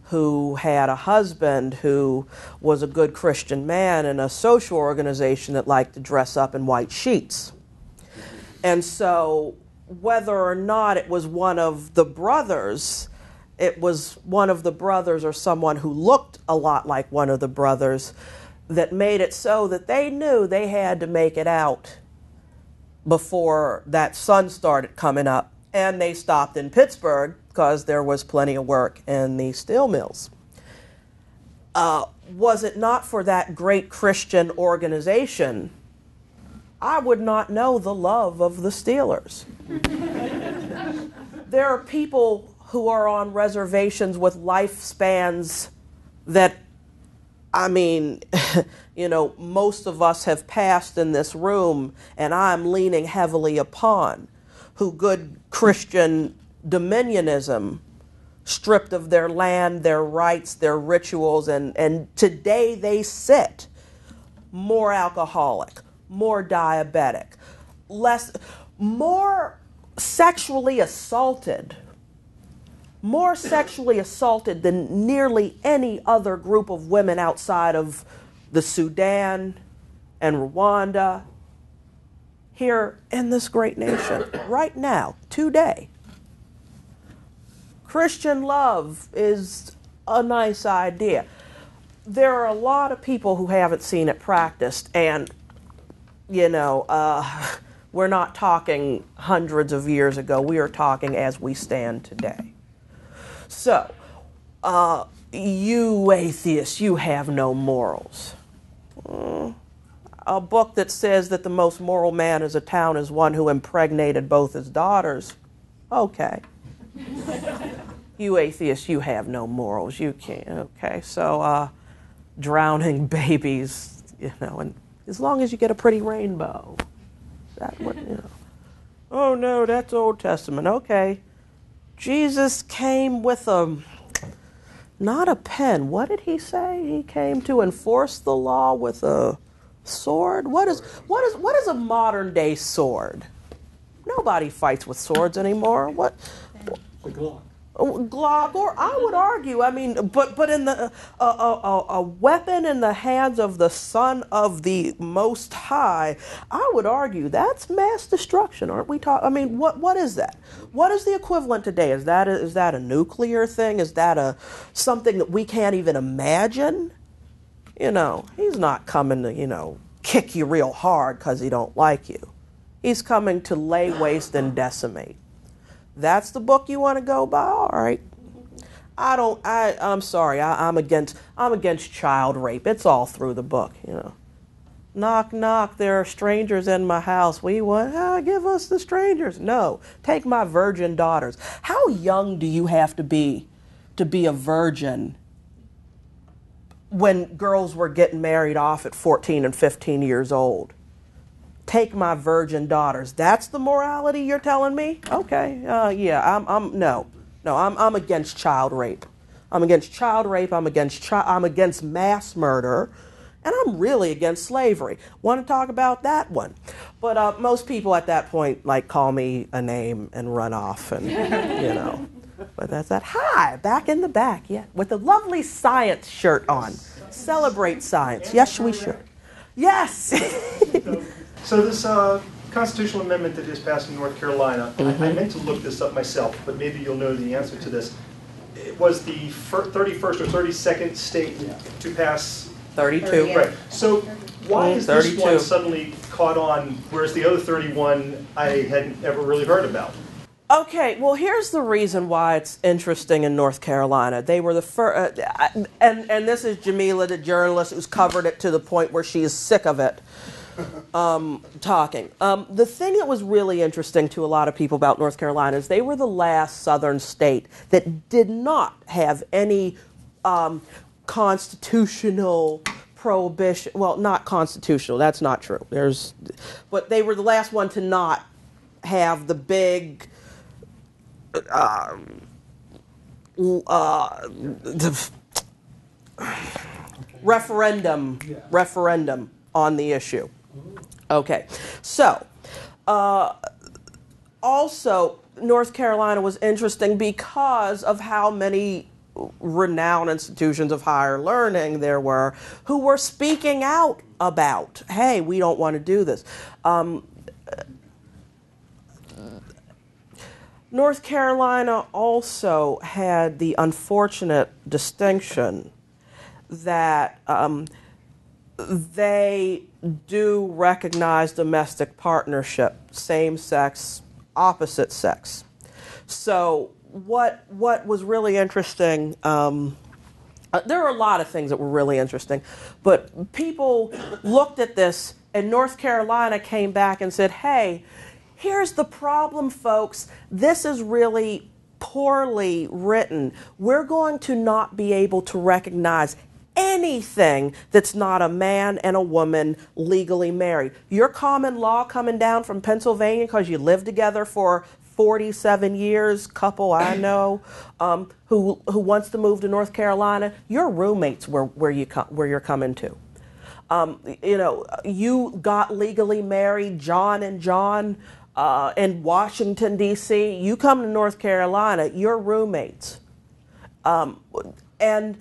who had a husband who was a good Christian man in a social organization that liked to dress up in white sheets. And so whether or not it was one of the brothers, it was one of the brothers or someone who looked a lot like one of the brothers that made it so that they knew they had to make it out before that sun started coming up. And they stopped in Pittsburgh because there was plenty of work in the steel mills. Was it not for that great Christian organization, I would not know the love of the Steelers. There are people who are on reservations with lifespans that, I mean, you know, most of us have passed in this room, and I'm leaning heavily upon, who good Christian dominionism stripped of their land, their rights, their rituals, and today they sit more alcoholic, more diabetic, more sexually assaulted than nearly any other group of women outside of the Sudan and Rwanda here in this great nation, right now, today. Christian love is a nice idea. There are a lot of people who haven't seen it practiced, and, you know, we're not talking hundreds of years ago. We are talking as we stand today. So, you atheists, you have no morals. A book that says that the most moral man in a town is one who impregnated both his daughters. Okay. You atheists, you have no morals. You can't. Okay. So, drowning babies, you know, and as long as you get a pretty rainbow, that would, you know. Oh no, that's Old Testament. Okay. Jesus came with not a pen. What did he say? He came to enforce the law with a sword? What is a modern day sword? Nobody fights with swords anymore. What? The Glock. Glock, or I would argue, I mean, but in the a weapon in the hands of the Son of the Most High, I would argue that's mass destruction, aren't we talking? I mean, what is that? What is the equivalent today? Is that a nuclear thing? Is that something that we can't even imagine? You know, he's not coming to, you know, kick you real hard because he don't like you. He's coming to lay waste and decimate. That's the book you want to go by? All right. I'm sorry. I'm against child rape. It's all through the book, you know. Knock, knock, there are strangers in my house. We want, give us the strangers. No, take my virgin daughters. How young do you have to be a virgin when girls were getting married off at 14 and 15 years old? Take my virgin daughters. That's the morality you're telling me? Okay, yeah, I'm against child rape. I'm against child rape. I'm against mass murder, and I'm really against slavery. Want to talk about that one? But most people at that point like call me a name and run off, and you know. But that's that. Hi, back in the back, yeah, with the lovely science shirt on. Celebrate science. Yes, we should. Yes. So this constitutional amendment that is passed in North Carolina, I meant to look this up myself, but maybe you'll know the answer to this. It was the 31st or 32nd state to pass. 32. Right. So why is this 32. one suddenly caught on, whereas the other 31 I hadn't ever really heard about? Okay, well, here's the reason why it's interesting in North Carolina. They were the first, and this is Jamila, the journalist, who's covered it to the point where she is sick of it, talking. The thing that was really interesting to a lot of people about North Carolina is they were the last southern state that did not have any constitutional prohibition. Well, not constitutional, that's not true. But they were the last one to not have the big referendum on the issue. Okay, so also North Carolina was interesting because of how many renowned institutions of higher learning there were who were speaking out about, hey, we don't want to do this. North Carolina also had the unfortunate distinction that they do recognize domestic partnership, same sex, opposite sex. So what was really interesting, there are a lot of things that were really interesting, but people looked at this and North Carolina came back and said, hey, here's the problem, folks. This is really poorly written. We're going to not be able to recognize anything that's not a man and a woman legally married. Your common law coming down from Pennsylvania because you lived together for 47 years, couple I know, who wants to move to North Carolina, your roommates where you're coming to. You got legally married, John and John, in Washington, D.C., you come to North Carolina, you're roommates. And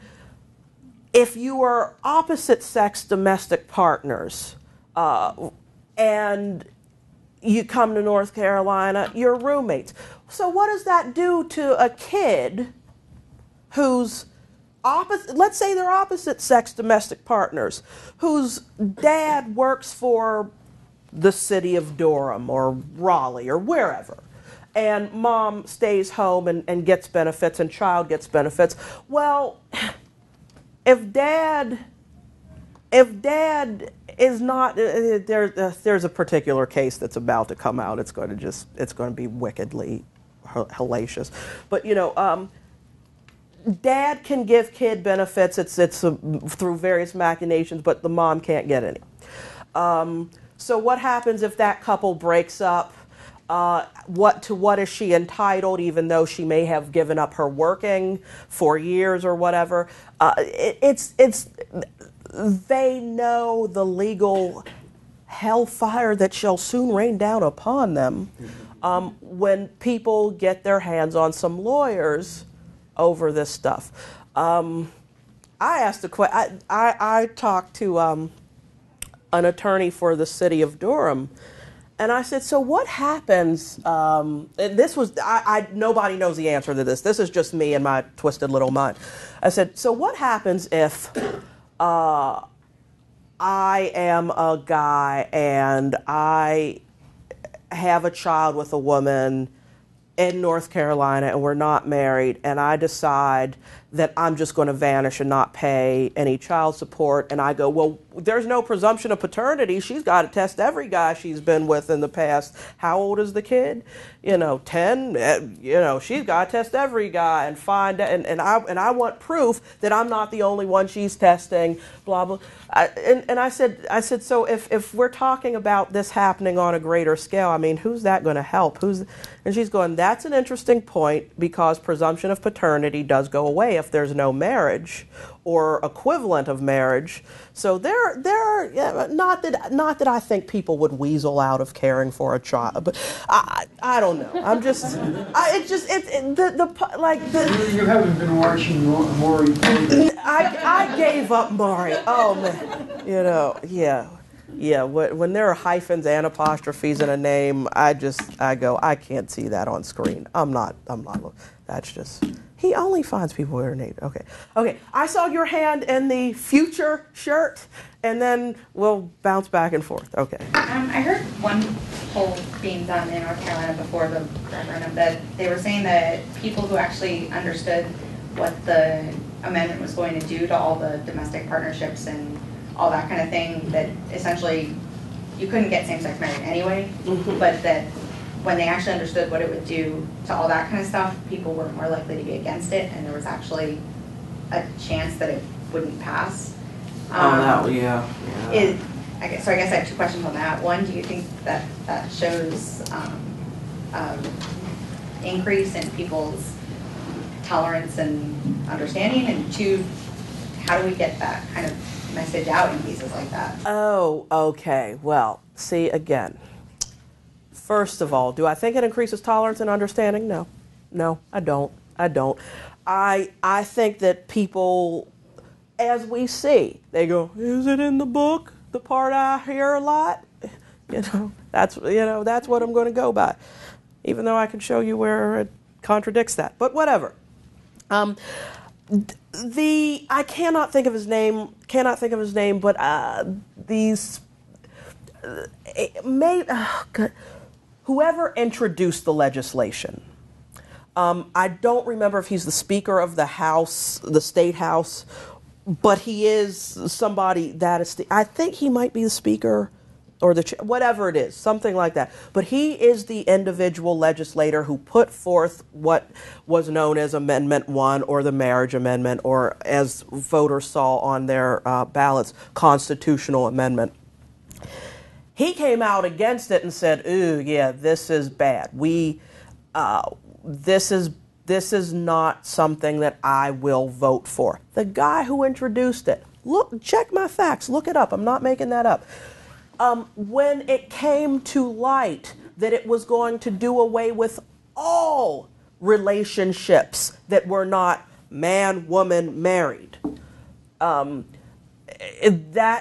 if you are opposite-sex domestic partners and you come to North Carolina, you're roommates. So what does that do to a kid who's opposite, let's say they're opposite-sex domestic partners, whose dad works for the city of Durham or Raleigh or wherever, and mom stays home and gets benefits and child gets benefits. Well, if dad is not, there's a particular case that's about to come out. It's going to be wickedly hellacious. But dad can give kid benefits. It's through various machinations, but the mom can't get any. So what happens if that couple breaks up? What is she entitled, even though she may have given up her working for years or whatever? They know the legal hellfire that shall soon rain down upon them when people get their hands on some lawyers over this stuff. I asked a question. I talked to an attorney for the city of Durham, and I said, so what happens, and this was, nobody knows the answer to this. This is just me and my twisted little mind. I said, so what happens if I am a guy and I have a child with a woman in North Carolina and we're not married, and I decide that I'm just going to vanish and not pay any child support, and I go, well, there's no presumption of paternity. She's got to test every guy she's been with in the past. How old is the kid? 10. She's got to test every guy and find, and I want proof that I'm not the only one she's testing. Blah blah. And I said, so if we're talking about this happening on a greater scale, I mean, who's that going to help? And she's going, that's an interesting point, because presumption of paternity does go away if there's no marriage or equivalent of marriage. So there are, not that I think people would weasel out of caring for a child, but I don't know. I'm just, You haven't been watching Maury. I gave up Maury. Oh man, yeah. Yeah, when there are hyphens and apostrophes in a name, I go, I can't see that on screen. I'm not, that's just, he only finds people who are named. Okay, I saw your hand in the future shirt, and then we'll bounce back and forth. Okay. I heard one poll being done in North Carolina before the referendum that they were saying that people who actually understood what the amendment was going to do to all the domestic partnerships and all that kind of thing, that essentially you couldn't get same-sex marriage anyway, but that when they actually understood what it would do to all that kind of stuff, people were more likely to be against it, and there was actually a chance that it wouldn't pass. Yeah. I guess I have two questions on that. One, do you think that that shows increase in people's tolerance and understanding? And two, how do we get that kind of message out in cases like that? Oh, okay. Well, see, again, first of all, do I think it increases tolerance and understanding? No, I don't. I think that people, as we see, they go, is it in the book? The part I hear a lot? That's what I'm going to go by. Even though I can show you where it contradicts that. But whatever. I cannot think of his name, but whoever introduced the legislation, I don't remember if he's the Speaker of the House, the State House, but he is somebody that is, I think he might be the Speaker or whatever it is, something like that. But he is the individual legislator who put forth what was known as Amendment 1 or the Marriage Amendment, or as voters saw on their ballots, Constitutional Amendment. He came out against it and said, ooh, yeah, this is bad. This is not something that I will vote for. The guy who introduced it, look, check my facts, look it up. I'm not making that up. When it came to light that it was going to do away with all relationships that were not man, woman, married, that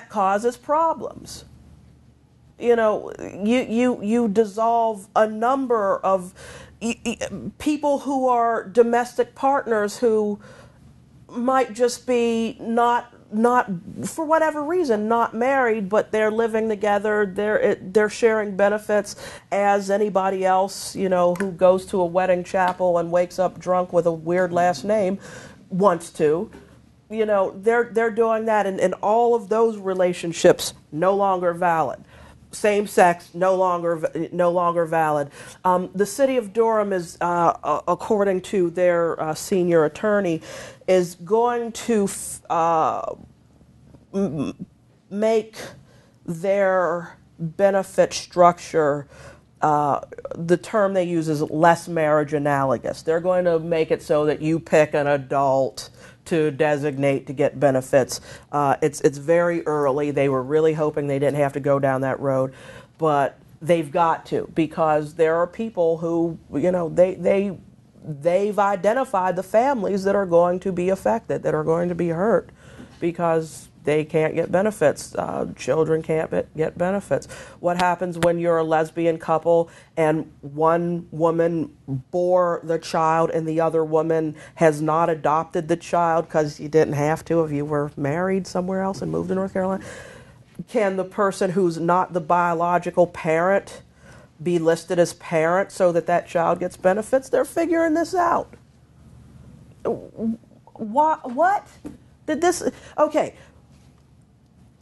causes problems. You dissolve a number of people who are domestic partners who might just be not for whatever reason not married, but they're living together, they're sharing benefits as anybody else, who goes to a wedding chapel and wakes up drunk with a weird last name wants to. They're doing that, and all of those relationships no longer valid. Same sex, no longer valid. The city of Durham is, according to their senior attorney, is going to make their benefit structure, the term they use is less marriage analogous. They're going to make it so that you pick an adult to designate to get benefits. It's very early. They were really hoping they didn't have to go down that road, but they've got to, because there are people who, they've identified the families that are going to be affected, that are going to be hurt, because they can't get benefits. Children can't get benefits. What happens when you're a lesbian couple and one woman bore the child and the other woman has not adopted the child because you didn't have to if you were married somewhere else and moved to North Carolina? Can the person who's not the biological parent be listed as parent so that child gets benefits? They're figuring this out. What? Did this? Okay.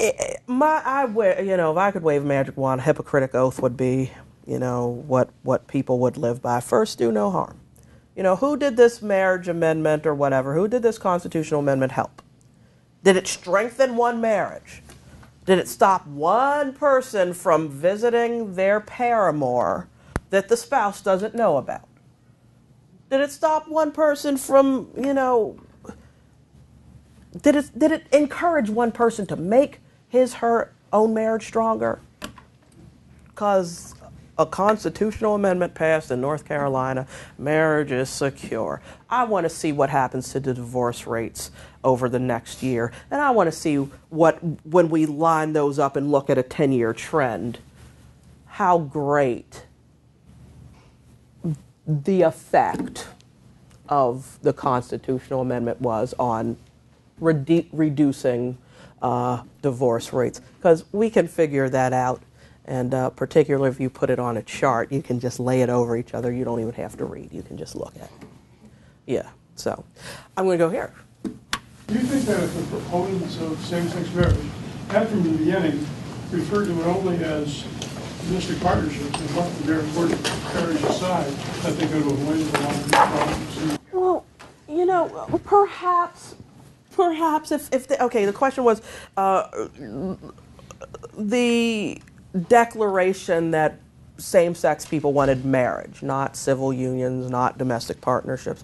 If I could wave a magic wand, a hypocritic oath would be, what people would live by. First, do no harm. Who did this marriage amendment or whatever? Who did this constitutional amendment help? Did it strengthen one marriage? Did it stop one person from visiting their paramour that the spouse doesn't know about? Did it stop one person from, did it encourage one person to make her own marriage stronger? Because a constitutional amendment passed in North Carolina, marriage is secure. I want to see what happens to the divorce rates over the next year. And I want to see when we line those up and look at a 10-year trend, how great the effect of the constitutional amendment was on reducing divorce rates. Because we can figure that out. And particularly if you put it on a chart, you can just lay it over each other. You don't even have to read. You can just look at it. Yeah, so I'm going to go here. Do you think that if the proponents of same-sex marriage had from the beginning referred to it only as domestic partnerships and left the very important marriage aside, that they could avoid a lot of these problems? Well, you know, perhaps if the question was the declaration that same-sex people wanted marriage, not civil unions, not domestic partnerships.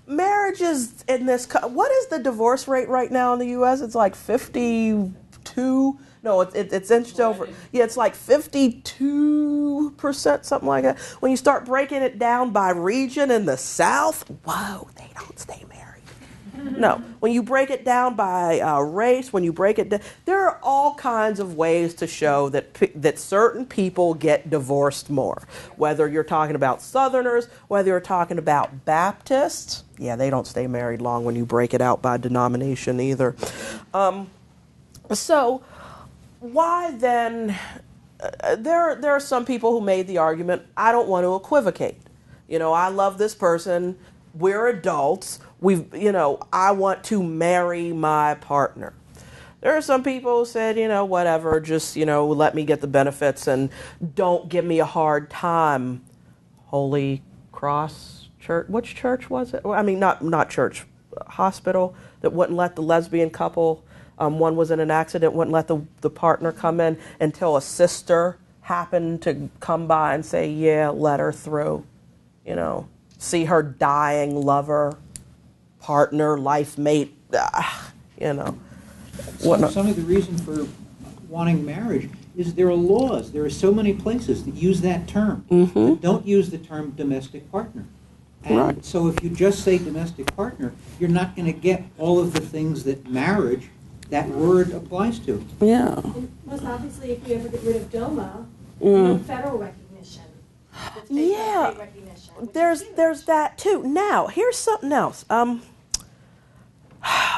Marriage is in this. What is the divorce rate right now in the U.S.? It's like 52. No, it's inched over. Yeah, it's like 52%, something like that. When you start breaking it down by region in the South, whoa, they don't stay married. No, when you break it down by race, when you break it down, there are all kinds of ways to show that certain people get divorced more. Whether you're talking about Southerners, whether you're talking about Baptists, yeah, they don't stay married long when you break it out by denomination either. So why then? There are some people who made the argument, I don't want to equivocate. I love this person. We're adults. I want to marry my partner. There are some people who said, whatever, just, let me get the benefits and don't give me a hard time. Holy Cross Church, which church was it? I mean, not church, hospital that wouldn't let the lesbian couple, one was in an accident, wouldn't let the partner come in until a sister happened to come by and say, yeah, let her through, see her dying lover, partner, life mate, Some of the reason for wanting marriage is there are laws. There are so many places that use that term, that don't use the term domestic partner. And so if you just say domestic partner, you're not going to get all of the things that marriage, that word applies to. Yeah. And most obviously, if you ever get rid of DOMA, no federal recognition. Yeah. There's that too. Now, here's something else.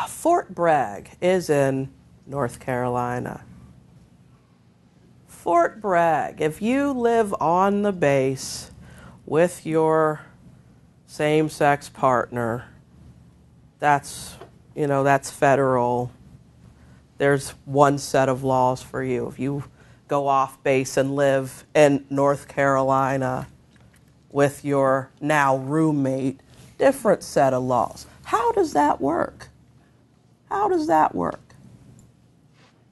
Fort Bragg is in North Carolina. Fort Bragg, if you live on the base with your same-sex partner, that's federal. There's one set of laws for you. If you go off base and live in North Carolina with your now roommate, different set of laws. How does that work?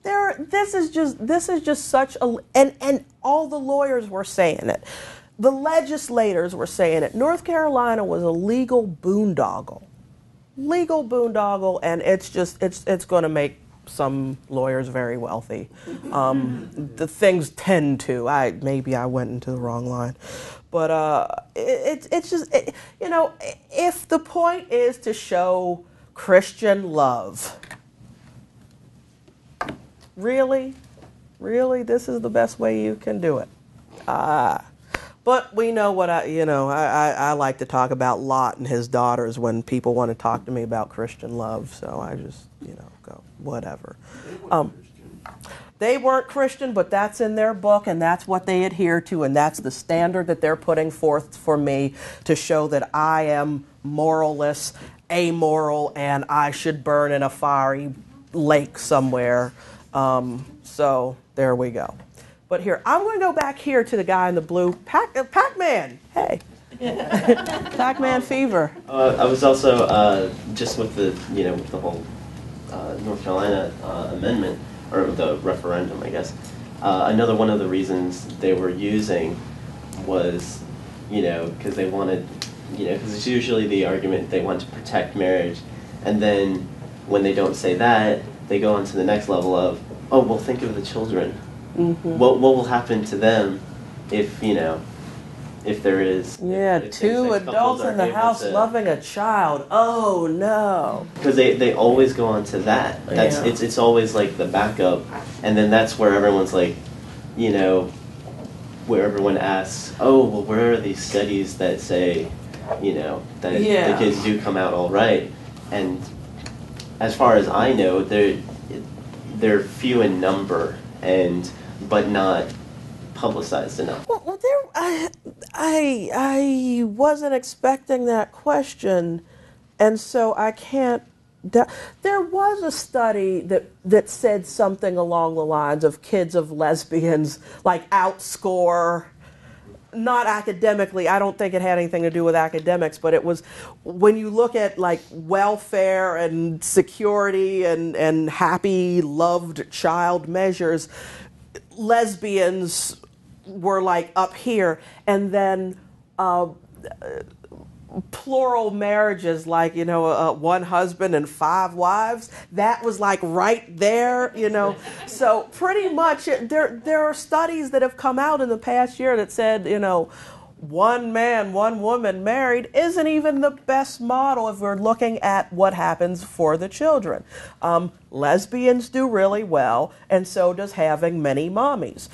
This is just such a, and all the lawyers were saying it. The legislators were saying it. North Carolina was a legal boondoggle, and it's going to make some lawyers very wealthy. The things tend to. Maybe I went into the wrong line, but it's just if the point is to show Christian love, really, this is the best way you can do it. But we know what I like to talk about Lot and his daughters when people want to talk to me about Christian love. So I just go whatever. They weren't Christian, but that's in their book, and that's what they adhere to, and that's the standard that they're putting forth for me to show that I am moralless, amoral, and I should burn in a fiery lake somewhere. So there we go. But here, I'm going to go back here to the guy in the blue. Pac-Man, hey. Pac-Man fever. I was also just with the with the whole North Carolina amendment, or the referendum, I guess. Another one of the reasons they were using was, because they wanted, because it's usually the argument they want to protect marriage, and then when they don't say that, they go on to the next level of, oh, well, think of the children. What will happen to them if, if there is... if two adults in the house loving a child. Oh, no. Because they always go on to that. It's always like the backup. And then that's where everyone's like, where everyone asks, oh, well, where are these studies that say, that the kids do come out all right? And as far as I know, they're few in number, but not publicized enough. Well, I wasn't expecting that question, and so I can't. There was a study that said something along the lines of kids of lesbians like outscore, not academically, I don't think it had anything to do with academics, but it was when you look at like welfare and security and happy, loved child measures, lesbians were like up here, and then plural marriages, like, one husband and 5 wives, that was like right there, So pretty much there are studies that have come out in the past year that said, one man, one woman married isn't even the best model if we're looking at what happens for the children. Lesbians do really well, and so does having many mommies.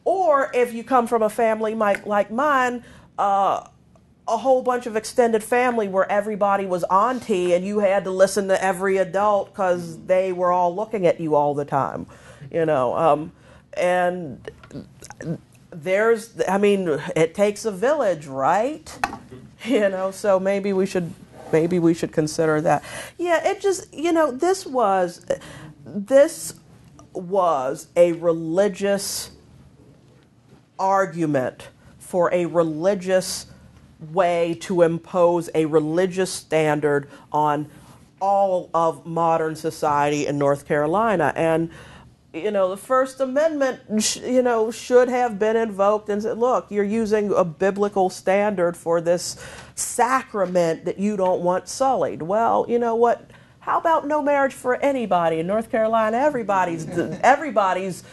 Or if you come from a family like mine, a whole bunch of extended family where everybody was auntie and you had to listen to every adult because they were all looking at you all the time, and it takes a village, right? So maybe we should consider that. Yeah, it just, this was a religious argument for a religious way to impose a religious standard on all of modern society in North Carolina. And, the First Amendment, should have been invoked and said, look, you're using a biblical standard for this sacrament that you don't want sullied. Well, you know what? How about no marriage for anybody in North Carolina? Everybody's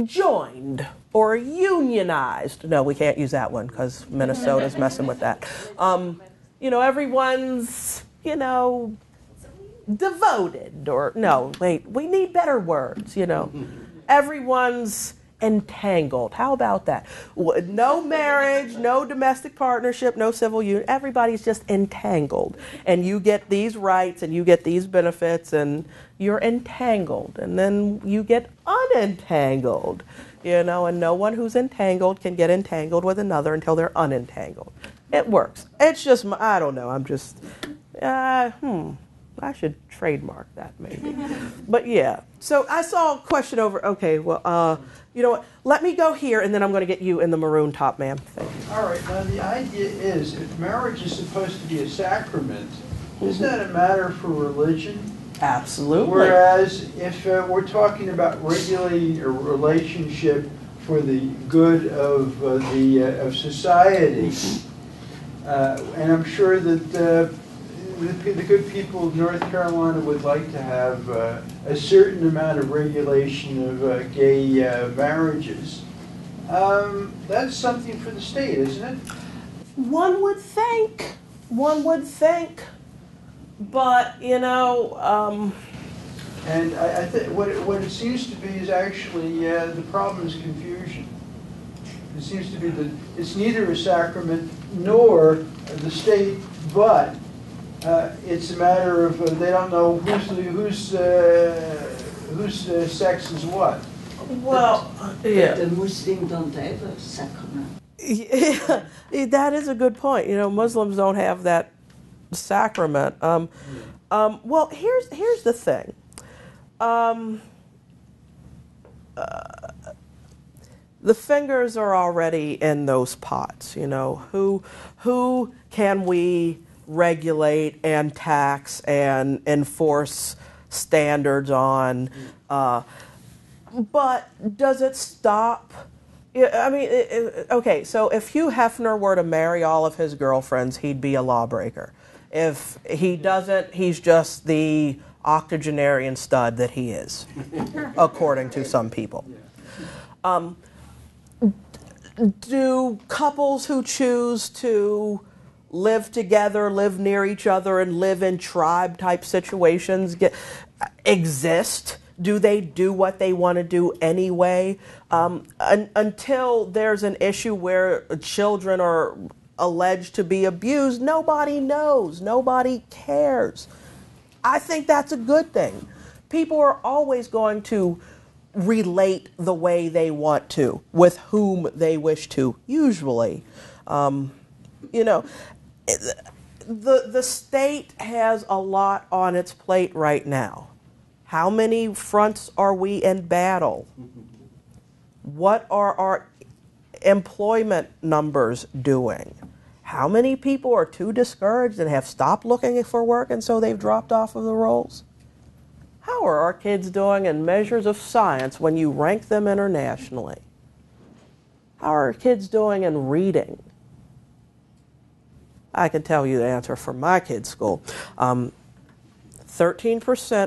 joined or unionized. No, we can't use that one because Minnesota's messing with that. Everyone's, devoted, or no, wait, we need better words, Everyone's entangled. How about that? No marriage, no domestic partnership, no civil union. Everybody's just entangled. And you get these rights and you get these benefits and you're entangled. And then you get unentangled, and no one who's entangled can get entangled with another until they're unentangled. It works. It's just, I don't know, I'm just, I should trademark that maybe. But yeah, so I saw a question over, okay, well, you know what, let me go here and then I'm going to get you in the maroon top, ma'am. Thank you. All right, now the idea is if marriage is supposed to be a sacrament, isn't that a matter for religion? Absolutely. Whereas if we're talking about regulating a relationship for the good of of society, and I'm sure that the good people of North Carolina would like to have a certain amount of regulation of gay marriages. That's something for the state, isn't it? One would think. But, And I think what it seems to be is actually the problem is confusion. It seems to be that it's neither a sacrament nor the state, but it's a matter of they don't know whose sex is what. Well, yeah. The Muslims don't have a sacrament. Yeah, that is a good point. Muslims don't have that sacrament. Well, here's the thing. The fingers are already in those pots. Who can we regulate and tax and enforce standards on? But does it stop? Okay, so if Hugh Hefner were to marry all of his girlfriends, he'd be a lawbreaker. If he doesn't, he's just the octogenarian stud that he is, according to some people. Do couples who choose to live together, live near each other, and live in tribe-type situations exist? Do they do what they want to do anyway? Until there's an issue where children are alleged to be abused, nobody knows. Nobody cares. I think that's a good thing. People are always going to relate the way they want to, with whom they wish to, usually. You know, the state has a lot on its plate right now. How many fronts are we in battle? What are our employment numbers doing? How many people are too discouraged and have stopped looking for work and so they've dropped off of the rolls? How are our kids doing in measures of science when you rank them internationally? How are our kids doing in reading? I can tell you the answer for my kids' school. 13%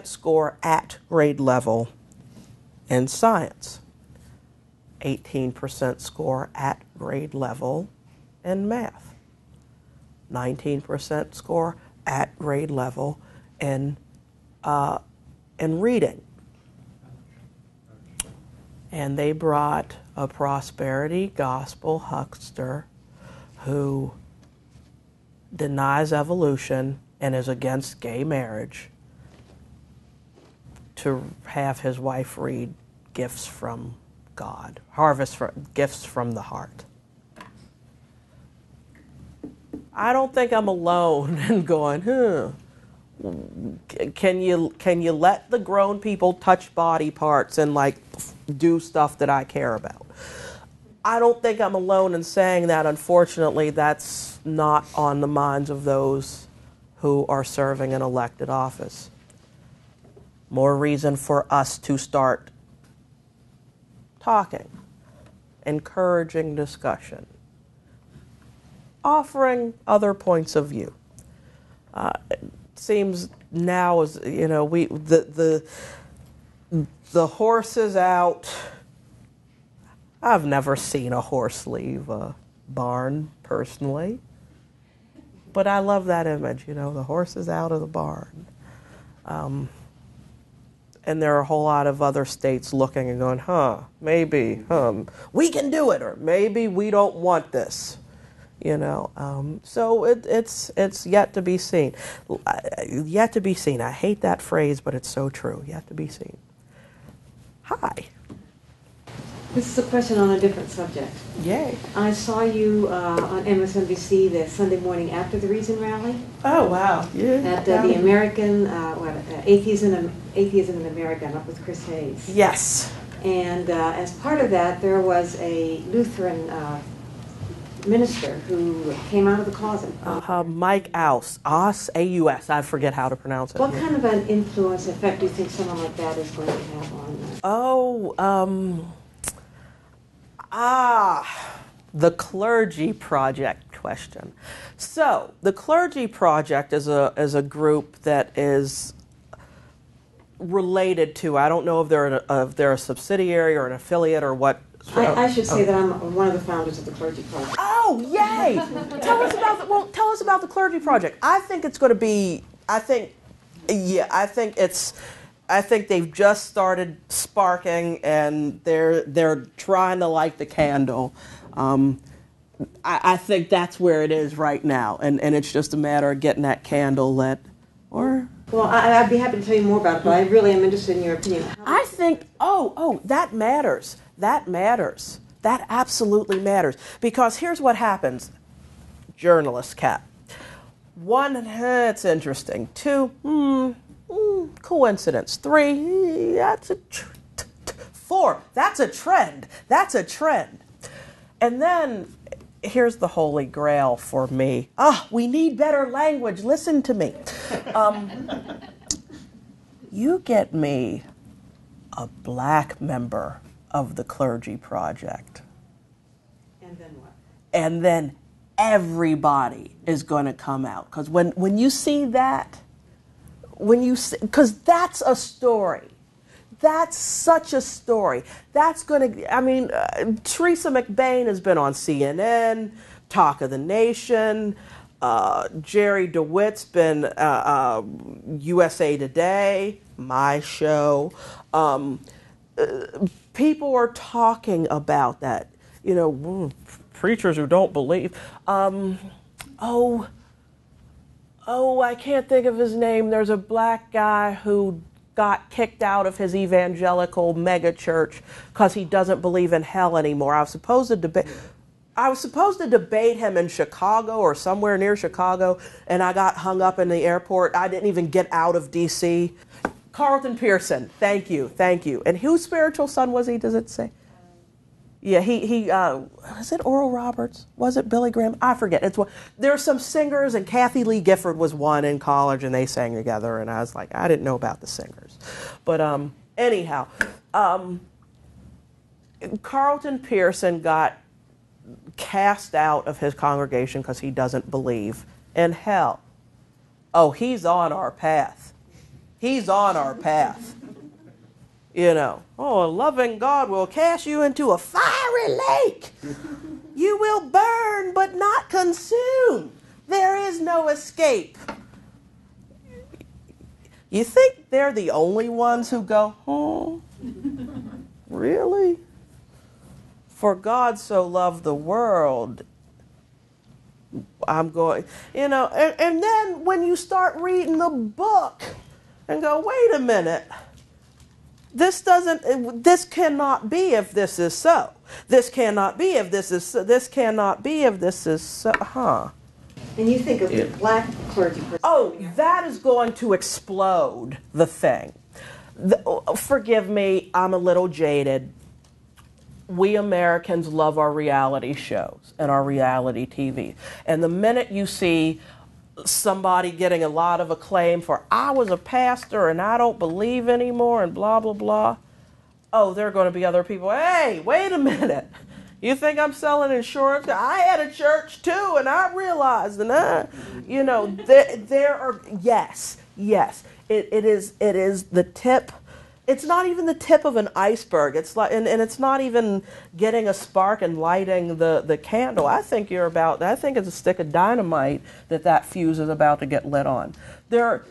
score at grade level in science. 18% score at grade level in math. 19% score at grade level in reading. And they brought a prosperity gospel huckster who denies evolution and is against gay marriage to have his wife read Gifts from God, Gifts from the Heart. I don't think I'm alone in going, can you let the grown people touch body parts and like do stuff that I care about? I don't think I'm alone in saying that. Unfortunately, that's not on the minds of those who are serving an elected office. More reason for us to start talking, encouraging discussion, offering other points of view. It seems now, as you know, the horse is out. I've never seen a horse leave a barn personally, but I love that image. You know, the horse is out of the barn. And there are a whole lot of other states looking and going, maybe, we can do it, or maybe we don't want this, you know. So it's yet to be seen. Yet to be seen. I hate that phrase, but it's so true. Yet to be seen. Hi. This is a question on a different subject. Yay. I saw you on MSNBC the Sunday morning after the Reason Rally. Oh, wow. Yeah. At the American, Atheism in America, up with Chris Hayes. Yes. And as part of that, there was a Lutheran minister who came out of the closet. Mike Aus, A-U-S, I forget how to pronounce it. What kind of an influence, effect, do you think someone like that is going to have on the Clergy Project question. So, the Clergy Project is a group that is related to, I don't know if they're a subsidiary or an affiliate or what. I should say that I'm one of the founders of the Clergy Project. Oh, yay! Tell us about the Clergy Project. I think it's going to be, I think they've just started sparking and they're trying to light the candle. I think that's where it is right now, and it's just a matter of getting that candle lit. Well, I'd be happy to tell you more about it, but I really am interested in your opinion. I think, that matters. That matters. That absolutely matters. Because here's what happens. Journalist Cat. One, it's interesting. Two, coincidence. Three, four, that's a trend. That's a trend. And then, here's the holy grail for me. We need better language. Listen to me. You get me a black member of the Clergy Project. And then what? And then everybody is going to come out. Because when you see that, when you, because that's a story. That's such a story. That's going to, I mean, Teresa McBain has been on CNN, Talk of the Nation, Jerry DeWitt's been USA Today, my show. People are talking about that. You know, preachers who don't believe. I can't think of his name. There's a black guy who got kicked out of his evangelical megachurch because he doesn't believe in hell anymore. I was supposed to debate him in Chicago or somewhere near Chicago, and I got hung up in the airport. I didn't even get out of D.C. Carlton Pearson, thank you. And whose spiritual son was he, does it say? Yeah, he was it Oral Roberts? Was it Billy Graham? I forget. It's one. There's some singers, and Kathy Lee Gifford was one in college, and they sang together, and I was like, I didn't know about the singers. But anyhow, Carlton Pearson got cast out of his congregation because he doesn't believe in hell. Oh, he's on our path. He's on our path. You know, oh, a loving God will cast you into a fiery lake. You will burn but not consume. There is no escape. You think they're the only ones who go, oh, really? For God so loved the world. I'm going, you know, and then when you start reading the book and go, wait a minute. This cannot be if this is so. This cannot be if this is so. This cannot be if this is so. And you think of the black clergy. Oh, that is going to explode the thing. Forgive me, I'm a little jaded. We Americans love our reality shows and our reality TV. And the minute you see somebody getting a lot of acclaim for, I was a pastor and I don't believe anymore and blah, blah, blah. Oh, there are going to be other people. Hey, wait a minute. You think I'm selling insurance? I had a church too, and I realized, and there are, yes. It is the tip. It's not even the tip of an iceberg. It's like, and it's not even getting a spark and lighting the candle. I think it's a stick of dynamite that fuse is about to get lit on. There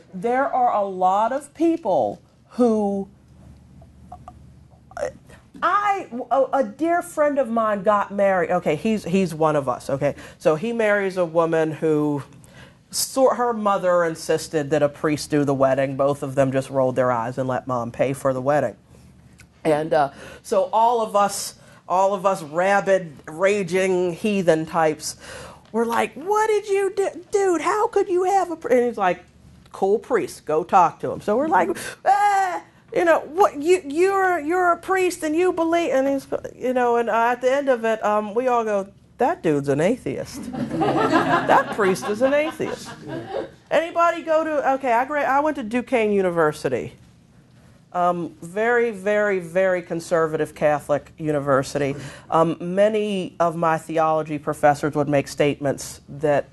are a lot of people who, a dear friend of mine got married. Okay, he's one of us. Okay, so he marries a woman who, her mother insisted that a priest do the wedding. Both of them just rolled their eyes and let mom pay for the wedding. And so all of us rabid, raging heathen types were like, what did you do? Dude, how could you have a priest? And he's like, cool priest, go talk to him. So we're like, what, you're a priest and you believe, and he's, and at the end of it, we all go, that dude's an atheist. That priest is an atheist. Anybody go to, I went to Duquesne University. Very, very, very conservative Catholic university. Many of my theology professors would make statements that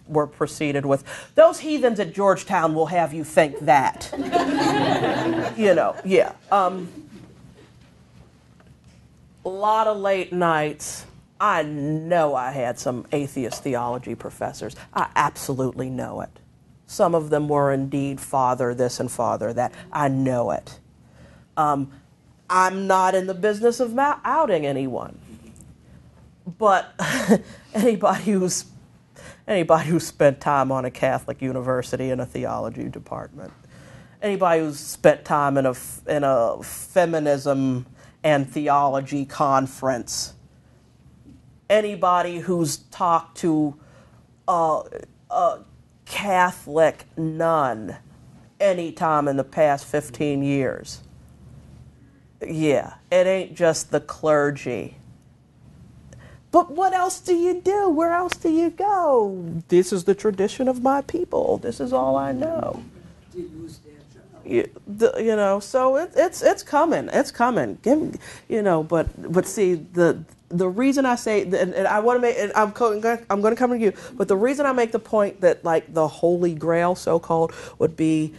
were preceded with, those heathens at Georgetown will have you think that. A lot of late nights. I know I had some atheist theology professors. I absolutely know it. Some of them were indeed father this and father that. I know it. I'm not in the business of outing anyone. But anybody who's spent time on a Catholic university in a theology department, anybody who's spent time in a feminism and theology conference, anybody who's talked to a Catholic nun any time in the past 15 years. Yeah, it ain't just the clergy. But what else do you do? Where else do you go? This is the tradition of my people. This is all I know. So it's coming. It's coming. But see, the reason I say, and I want to make, and I'm going to come to you, but the reason I make the point that, like, the Holy Grail, so-called, would be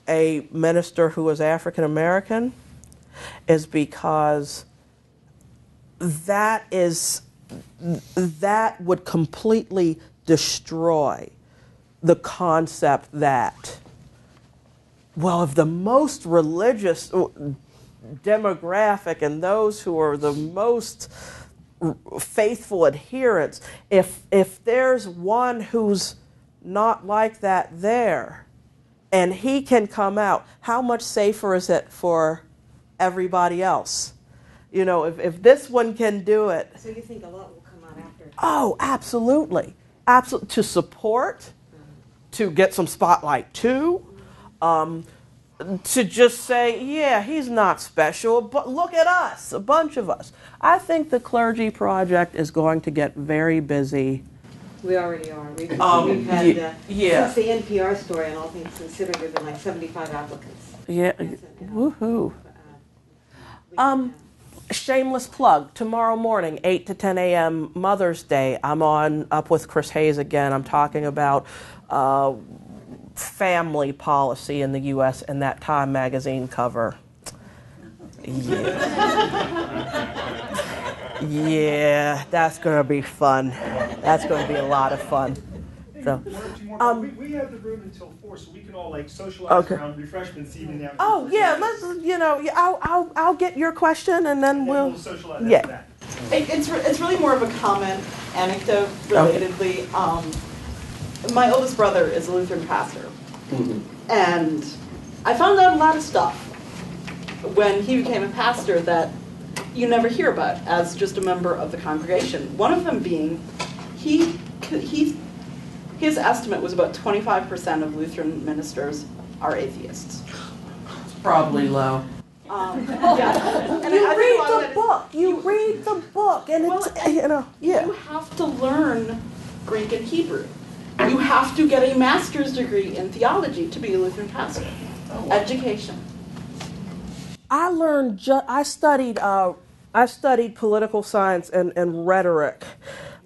a minister who is African American is because that would completely destroy the concept that, well, if the most religious demographic and those who are the most faithful adherents, if there's one who's not like that there and he can come out, how much safer is it for everybody else? You know, if this one can do it. So you think a lot will come out after? Oh, absolutely. Absolutely. To support, to get some spotlight too, to just say, yeah, he's not special, but look at us, a bunch of us. I think the Clergy Project is going to get very busy. We already are. We've had, yeah. Since the NPR story and all things considered, there have been like 75 applicants. Yeah, woohoo. Shameless plug, tomorrow morning, 8 to 10 a.m., Mother's Day, I'm on Up with Chris Hayes again. I'm talking about family policy in the U.S. and that Time Magazine cover. Yeah, that's going to be fun. That's going to be a lot of fun. So, we have the room until 4, so we can all like socialize around refreshments even now. Oh yeah, let's. You know, I'll get your question and then we'll socialize. Yeah. After that. It's really more of a comment, anecdote relatedly. My oldest brother is a Lutheran pastor, and I found out a lot of stuff when he became a pastor that you never hear about as just a member of the congregation. One of them being, his estimate was about 25% of Lutheran ministers are atheists. It's probably low. Yeah. And You read the book. You read the book, and it's You have to learn Greek and Hebrew. You have to get a master's degree in theology to be a Lutheran pastor. Education. I learned. I studied political science and rhetoric,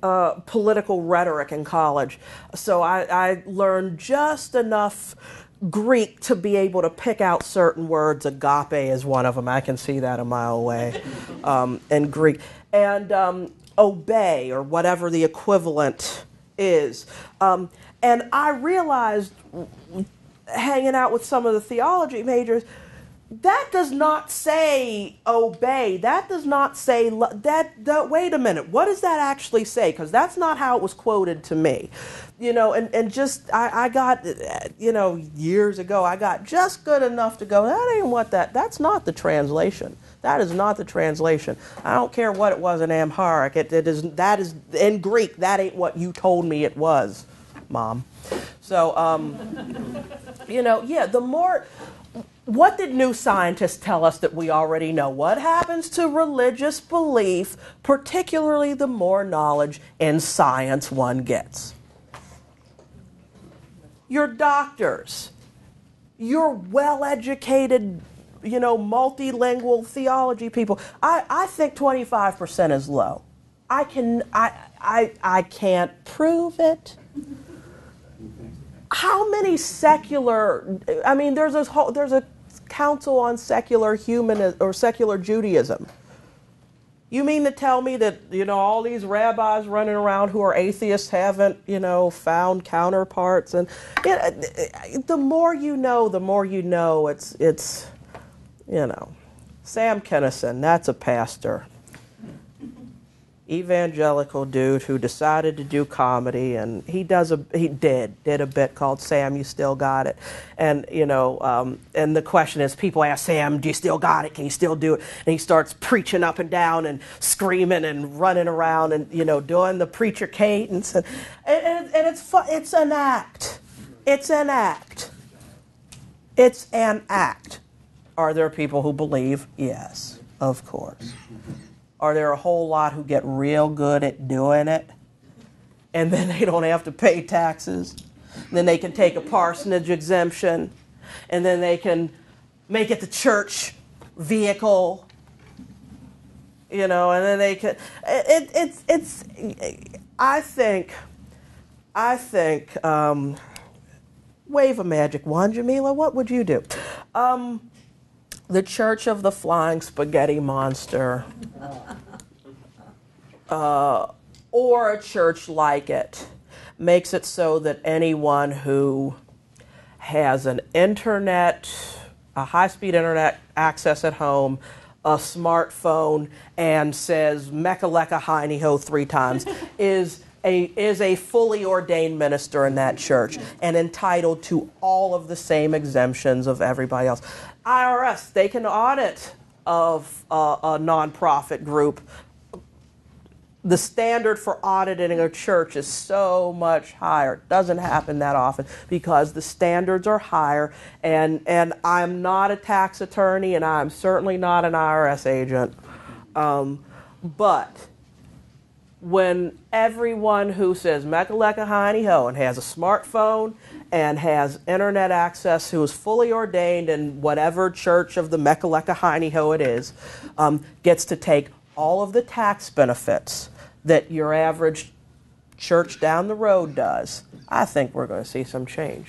political rhetoric in college. So I learned just enough Greek to be able to pick out certain words. Agape is one of them. I can see that a mile away. In Greek. And obey, or whatever the equivalent is. And I realized, hanging out with some of the theology majors, that does not say obey. That does not say that. Wait a minute. What does that actually say? Because that's not how it was quoted to me. You know, and just I got, years ago, I got just good enough to go, that ain't what that's not the translation. That is not the translation. I don't care what it was in Amharic. That is in Greek. That ain't what you told me it was, Mom. So, the more. What did new scientists tell us that we already know? What happens to religious belief, particularly the more knowledge in science one gets? Your doctors, your well-educated, multilingual theology people. I think 25% is low. I can't prove it. How many secular? I mean, there's a council on secular humanism or secular Judaism. You mean to tell me that all these rabbis running around who are atheists haven't found counterparts? And the more you know, the more you know. It's Sam Kinison, that's a pastor. Evangelical dude who decided to do comedy, and he did a bit called Sam, You Still Got It, and and the question is, people ask Sam, do you still got it? Can you still do it? And he starts preaching up and down and screaming and running around and doing the preacher cadence, and it's fun. It's an act. It's an act. It's an act. Are there people who believe? Yes, of course. Are there a whole lot who get real good at doing it, and then they don't have to pay taxes? Then they can take a parsonage exemption, and then they can make it the church vehicle, and then they can. I think wave a magic wand, Jamila, what would you do? The Church of the Flying Spaghetti Monster, or a church like it, makes it so that anyone who has an internet, a high-speed internet access at home, a smartphone, and says "Mecca lecca hiney ho" 3 times is a fully ordained minister in that church and entitled to all of the same exemptions of everybody else. IRS, they can audit of a nonprofit group. The standard for auditing a church is so much higher. It doesn't happen that often because the standards are higher, and I'm not a tax attorney and I'm certainly not an IRS agent. But when everyone who says Mecca lecca hiney ho and has a smartphone and has internet access, who is fully ordained in whatever church of the Mecca lecca hiney ho it is, gets to take all of the tax benefits that your average church down the road does, I think we're going to see some change.